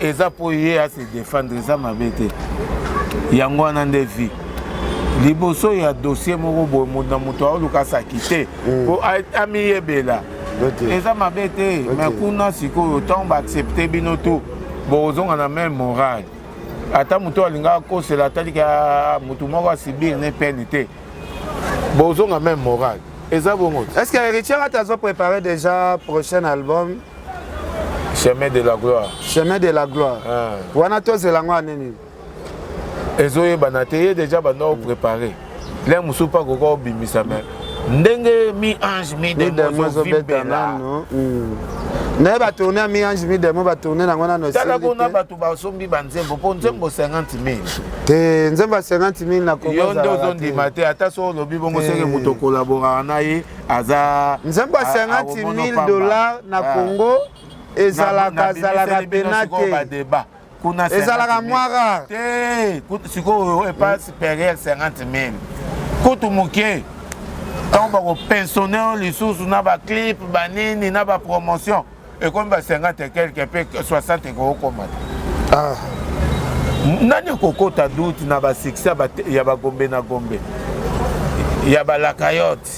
eza pour y à se défendre ça mabete yango wana nde vie liboso ya dossier moko boye na moto aoluka sakite po amiyebela eza mabete mais kuna sikoyo ntango baaccepte bino to bozonga na même morale ata moto alingaka kosela atalika motu moko asibir ne pene te bozonga même morale eza bongo est-ce que héritier atazo préparer déjà prochain album chemin de la gloire wana tozelango aneni ezoyebana te ye déjà banda opréparé le mosu mpa koka obimisa me ndenge mi ange mi demo ezovibela naye batourne mi ange mi demo batourne nango nano tala kuna bato basombi banzembo mpo nzembo 50 000 te nzembo ya 50 000 na yo nde ozondima te ata so olobi bongo seke moto kolaboraka na ye aza nzembo ya 50 $000 na Congo ezalaka pena te ezalaka mwara te sikoyo epasse période 50 000 kutu moke ntango bakopensionne lisusu na baclip banini na bapromotion ekomi ba 50 et quelque mpe 60 ekokoma te nani akokota duti na basuccès ya bagombe na gombe ya balakayote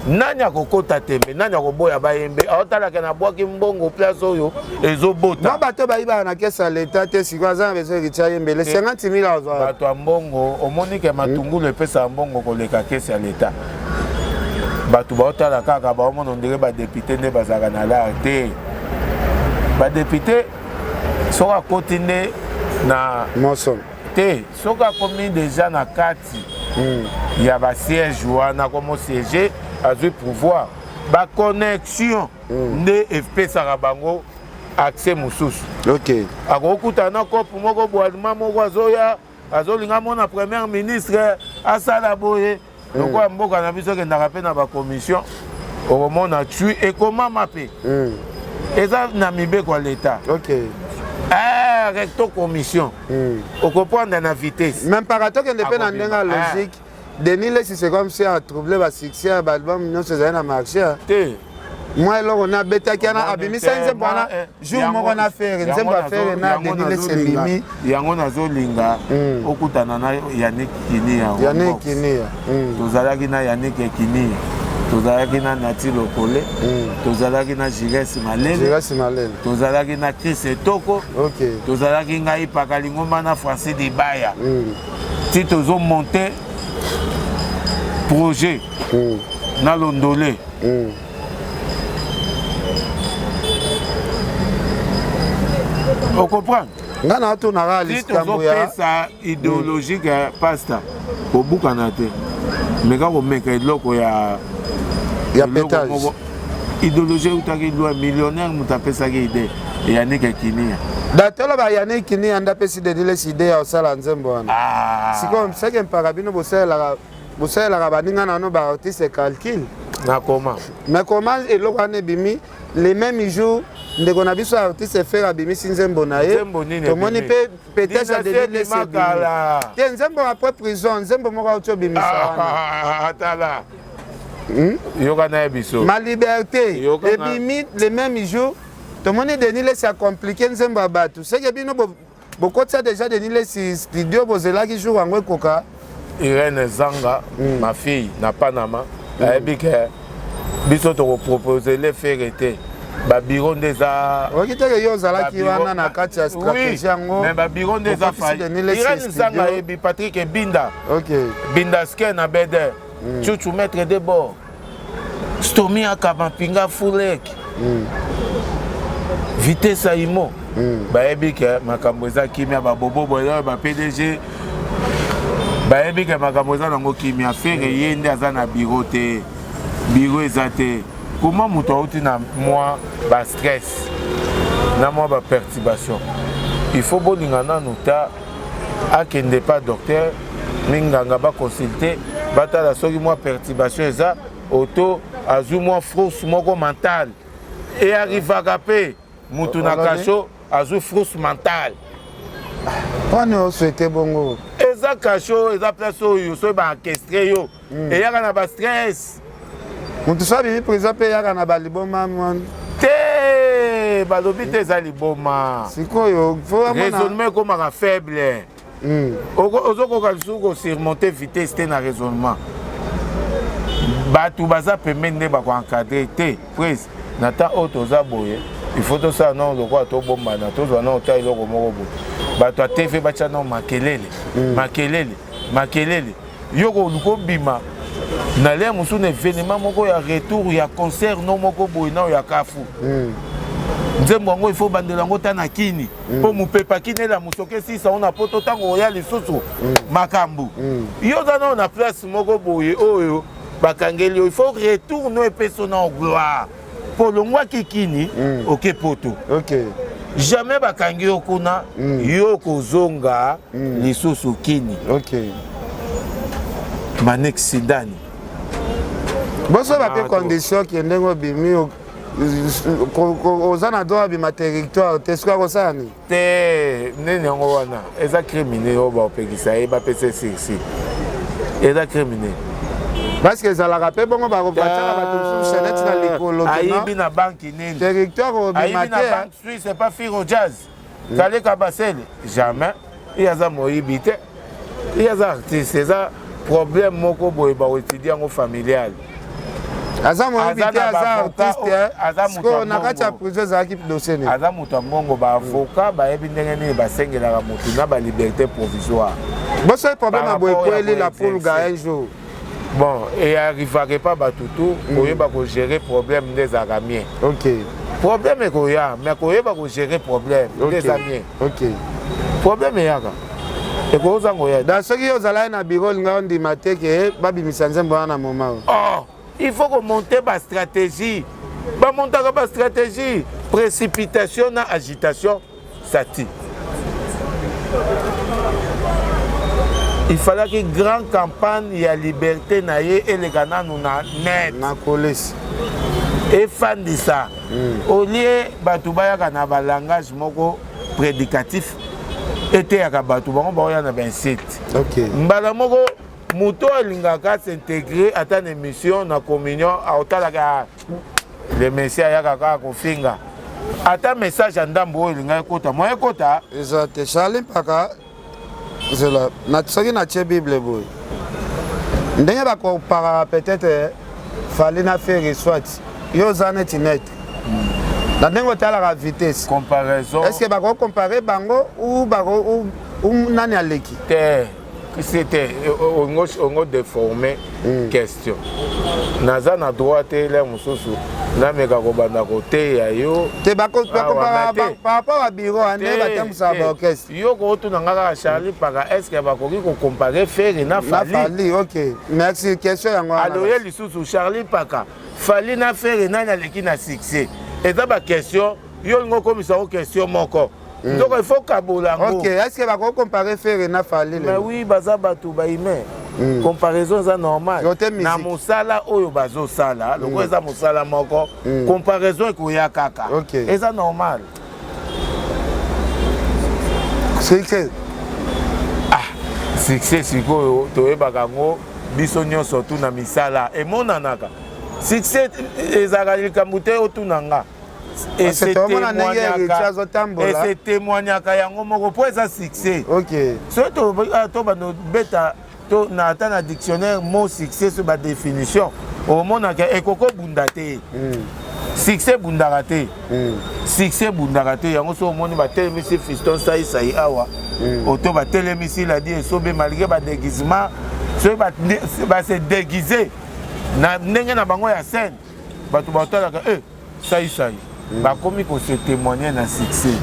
nani akokota tembe nani akoboya bayembe aotalaka na bwaki mbongo place oyo ezobota bato bayibaka na kesa ya leta te sikoyo aza na beso eritia yembele 50 000 azwa bato ya mbongo omoni ke matungulu epesaka mbongo koleka kesa ya leta bato baotala kaka baomona ondire badepute nde bazalaka na lar te badepute soki akoti nde na moso te soki akomi deja na kati ya basiège wana komo siége azwi pouvoir baconnexion nde epesaka bango accès mosusu akokutana na kope moko boalima moko azoya azolinga mona premier ministre asala boye lokola mboka na biso ekendaka mpe na bakommission okomona tui ekomama mpe eza na mibeko ya leta recto commission okoprendre na vitesse même par tokende mpe na ndenge ya logique Denis Lesi c'est comme si a troublé ba succès ya balbum nyonso ezali na marché te moi eloko nabetaki ana abimisa nzembo wana jour moko na fere nzembo ya fere na Denis Lesi elimi yango nazolinga okutana na Yannick Kinia tozalaki na Yannick Kinia tozalaki na Nati Lokole tozalaki na Jires Malele tozalaki na Chris Etoko tozalaki ngai Pakalingomba na Francis Dibaya ti tozomonte projet na Londolé On comprend? Nga na to na ra Si tu liskambo ya ça idéologique pasta au bukanate. Mais quand on met eloko ya pétage. Idéologie utaki loi millionnaire mutapesa ki idée. Et Yannick Kinia. Datolo ba Yannick Kinia ndapesi de les idées ya osala nzembo wana. Siko mseke mpakabino bosala baninga na no ba artiste calcul. Na comment? Mais comment eloko ane bimi les mêmes jours ndeko na biso artiste faire bimi sinzembo na ye. To moni peut-être de les te nzembo après prison nzembo moko auto bimi sa. Atala. Ma liberté. Et bimi les mêmes jours to moni Denis les a compliqué nzembo abatu. C'est que bino beaucoup ça déjà Denis les studio bozela ki jour ngwe koka. Irène Zanga, ma fille, na Panama, elle dit que biso to proposer les faire été ba bureau des a okiteke yo zala ki wana na kati ya stratégie yango mais ba bureau des a fa Irène Zanga et Patrick Binda. OK. Binda ske na bede. Chuchu mettre de bord. Stomi akabapinga fulek. Vitesse aimo. Ba ebi ke makambo eza kimia ba bobo boyo ba PDG. Ba ebi ke makambo eza nango kimia fere yende aza na bureau te. Bureau eza te. Comment muto auti na moi ba stress. Na moi ba perturbation. Il faut bolingana nuta akende pas docteur minganga ba consulter batala soki moi perturbation eza auto azu moi frousse moko mental et arrive à gaper mutu na kacho azu frousse mental. On a souhaité bongo. Eza kacho eza place oyo so ba orchestre yo et yaka na ba stress. Mutu so bi prison pe yaka na ba liboma mon. Te balobi te za liboma. Sikoyo faut raisonnement comme un faible. Ozokoka lisuku surmonter vitesse te na raisonnement. Batu baza pemende ba ko encadrer te. Prise nata auto za boye. Il faut tout ça non lokwa to bomba na to zo na ota iloko moko bo. Batu a TV bacha na makelele. Makelele. Yoko luko bima. Na le musu ne événement moko ya retour ya concert no moko boye na ya kafu. Nzembo ngo il faut bandela ngo tana kini po mupepa kinela musoke sisa ona poto tango ya lisusu makambu yo zana na place moko boye oyo bakangeli il faut retourner et personne en gloire pour le mois kikini OK poto OK jamais bakangi okuna yo kozonga lisusu kini OK Manek Sidani boso ba pe condition ki ndengo bimi ozana droit bima territoire te soka kosani te nene yango wana eza criminel oyo baopekisa ye bapesa sirsi eza criminel parce que ezalaka mpe bongo bakopatala bato mosusu chanete na likolo ayibi na banki nini territoire obima te banque suisse c'est pas firo jazz kaleka basele jamais iya aza moyibi te iya aza artiste eza problème moko boye baoétudie yango familial aza moyibi te aza artiste siko na kati ya prison ezalaki dossier nini aza moto ya mbongo baavocat bayebi ndenge nini basengelaka motu na baliberté provisoire boso problème ya boye koelela pulga un jour bon et arrivake pas batutu koyeba kogérer problème nde ezalaka mien ok problème ekoya mais koyeba kogérer problème nde eza mien ok problème eyaka ekozango ya da soki ozalaki na biro olinga ondima te ke babimisa nzembo wana na moma il faut remonter ma stratégie. Bamontaka ma stratégie. Précipitation na agitation, ça tue. Il fallait que grande campagne y a liberté na ye et les Ghana nous na net. Na police. Et fan de ça. Au lieu batubaya kana ba langage moko prédicatif. Était ya batu bango ba ya na 27. OK. Mbala moko Muto alingaka s'intégrer à ta émission na communion à otalaka le messia yakaka kofinga ata message andambo elinga ekota moye kota ezate Charlie Paka zela na soki na tie bible boy ndenge bakopara peut-être fallait na faire soit yo zanet net na ndenge otalaka vitesse comparaison est-ce que bako comparer bango ou bako ou nani aleki te c'était on déformé question naza na droit là mususu na meka ko banda côté ya yo te par rapport à bureau ane batambusa ba orchestre yo ko tuna ngaka Charlie Paka est-ce que bakoki ko comparer Ferry na Fally OK merci question yango aloye lisusu Charlie Paka Fally na Ferry nani aleki na succès eza ba question yo ngoko komisa ko question moko donc il faut kabola ngo OK est-ce que bako comparer Ferry na Fally mais oui baza batu ba ime comparaison ça normal na musala oyo bazo sala loko eza musala moko comparaison ko ya kaka eza normal succès succès sikoyo toyebaka ngo biso nyonso tuna misala emonanaka succès ezalaka likambo te otunanga ese témoignaka yango moko po eza succès soki tobanda beta na ata na dictionnaire mot succès so badéfinition omonaka ekoko bunda te succès bundaka te succès bundaka te yango so omoni batelemisi Fiston Saisai awa oto batelemisi ladi esobe malgré badéguisement soki base déguisé na ndenge na bango ya scène bato batalaka Saisai bakomi kose témoigner na succès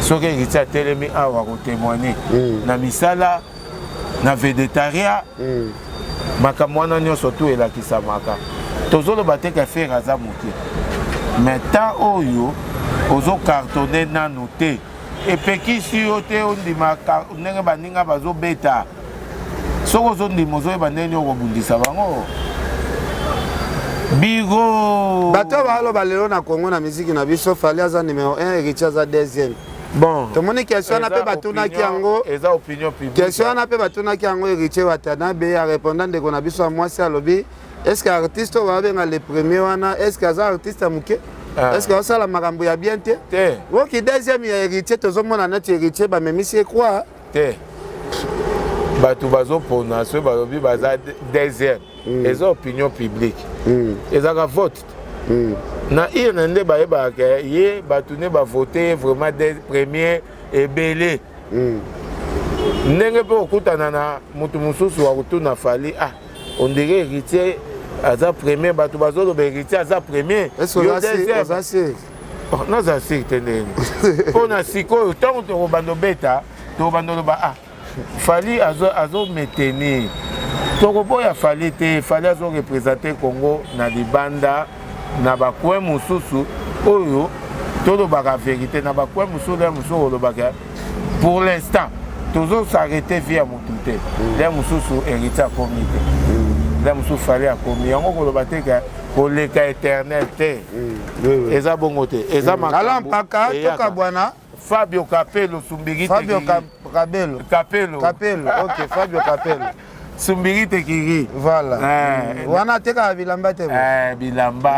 soki eriti atelemi awa kotémoigner na misala na végétarien makambo wana nyonso tu elakisamaka tozoloba te ka Ferry aza moke mais tant oyo ozokartone nano te epekisi yo te ondima ndenge baninga bazobeta soki ozondima ozoyeba ndenge okobundisa bango bigo bato baloba lelo na Congo na miziki na biso Fally aza numéro 1 Héritier aza deuxième bon tomoni question na pe batunaki yango eza opinion publique question na pe batunaki yango Héritier Watanabe a répondant ndeko na biso mwasi alobi est-ce que artiste obenga le premier wana est-ce que aza artiste muke est-ce que osala makambo ya bien te woki deuxième ya Héritier tozomona neti Héritier bamemisi quoi te bato bazopona so balobi baza deuxième eza opinion publique ezaka vote na ina nde bayebaka ye bato ne bavote vraiment des premiers ebele ndenge mpe okutana na moto mosusu wa kotuna Fally on dirait Héritier aza premier bato bazoloba Héritier aza premier naza sir te ndeni mpona sikoyo ntango tokobanda obeta tokobanda oloba Fally azometenir tokoboya Fally te Fally azorepresente Congo na libanda na bakwe mosusu oyo tolobaka vérité na bakwe mosusu le mosusu olobaka pour l'instant tozosarrete vie ya motu te le mosusu Héritier akomi te le mosusu Fally akomi yango koloba te koleka éternel te eza bongo te eza makambo toka bwana Fabio Capello Sumbiri Capello OK Fabio Capello Sumbiri Tekiri voilà wana teka bilamba te bilamba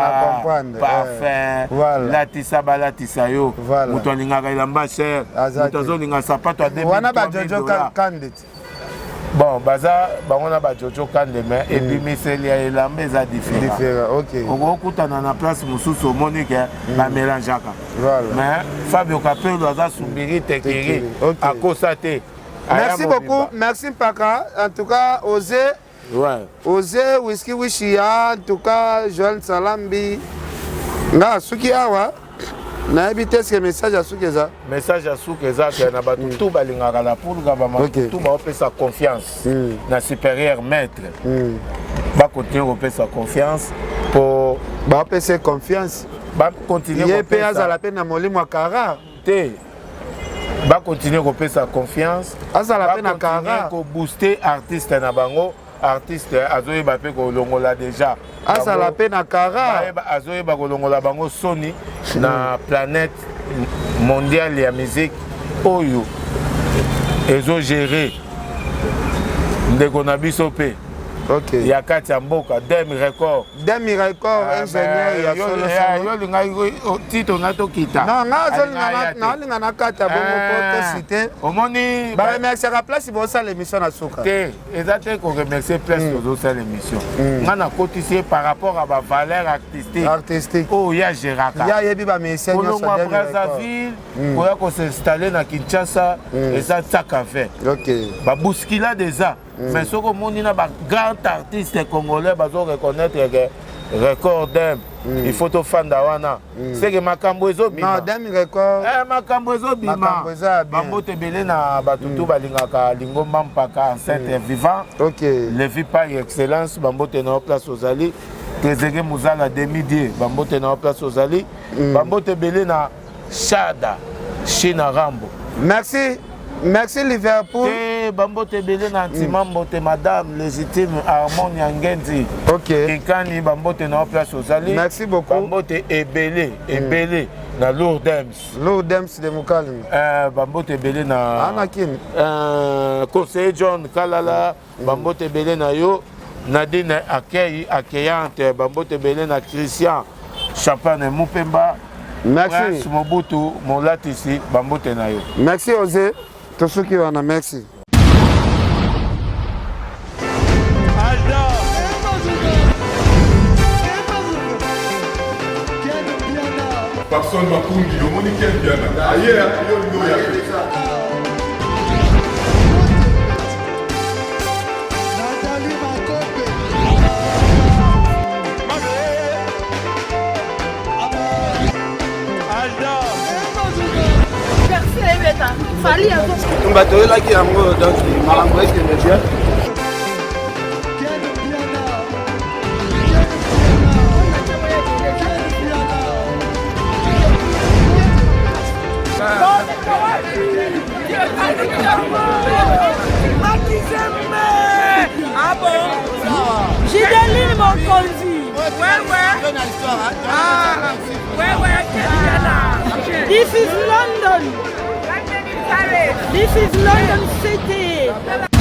parfum latisa balatisa yo moto alingaka elamba cher moto azolinga sapato a wana bajojo candidate bon baza bango na bajojo kande mais ebimiseli ya elamba eza différent okokutana na place mosusu omoni ke bamélangeaka mais Fabio Capello aza Sumbiri Tekiri akosa te. Merci beaucoup, merci Paka. En tout cas, Osé Whisky Wishia, en tout cas, Joël Salambi. Nga suki awa. Na ebite ce message à Soukeza. Message à Soukeza que na batu tout balingaka la pour gaba tout ba opé sa confiance na supérieur maître. Ba continuer opé sa confiance pour ba opé sa confiance. Ba continuer opé pe azala pe na molimo akara. Te ba continuer opé sa confiance. Azala pe na kara ko booster artiste na bango. Artiste azoyeba pe kolongola déjà azala pe na kara azoyeba kolongola bango soni na planète mondiale ya musique oyo ezo gérer ndeko na biso pe Ok. ya kati ya mboka Demi Record. Demi Record ingénieur ya solo solo. Yo linga titre na to kita. Non, nga linga na kata bongo poto cité. Omoni ba remercier la place bo ça l'émission na suka. Te, exactement qu'on remercier place de ça l'émission. Nga na cotisé par rapport à ma valeur artistique. Oh ya Géraka. Ya yebi ba mécène yo so Demi Brazzaville. Pour qu'on s'installer na Kinshasa et ça tsaka fait. OK. Ba bousquila déjà. Mais ce que mon ina ba grand artiste congolais bazo reconnaître que record dem il faut to fan dawana c'est que makambo ezo bima non Demi Record makambo ezo bima bambo tebele na batutu balingaka lingomba mpaka enceinte vivant OK le vie par excellence bambo tena place ozali Tezege Muzala demi-die bambo tena place ozali bambo tebele na Shada China Rambo. Merci Liverpool. Bambo tebele na Timambo te madame légitime Harmonie Ngenzi. OK. Kekani bambo te na place ozali. Merci beaucoup. Bambo te ebele na Lourdems. Lourdems de Mukalimi. Bambo te ebele na Anakin. Conseiller John Kalala bambo te ebele na yo Nadine accueillante bambo te ebele na Christian Champagne Mupemba. Merci. Mobutu Molatisi bambo te na yo. Merci Osé. Tout ce qui va en merci. Personne m'a conduit, au monde qui est bien là. Ailleurs, il y a On va te là qui a mot donc malambo est que monsieur. Ah bon? J'ai des lignes mon conduit. This is London. This is London City.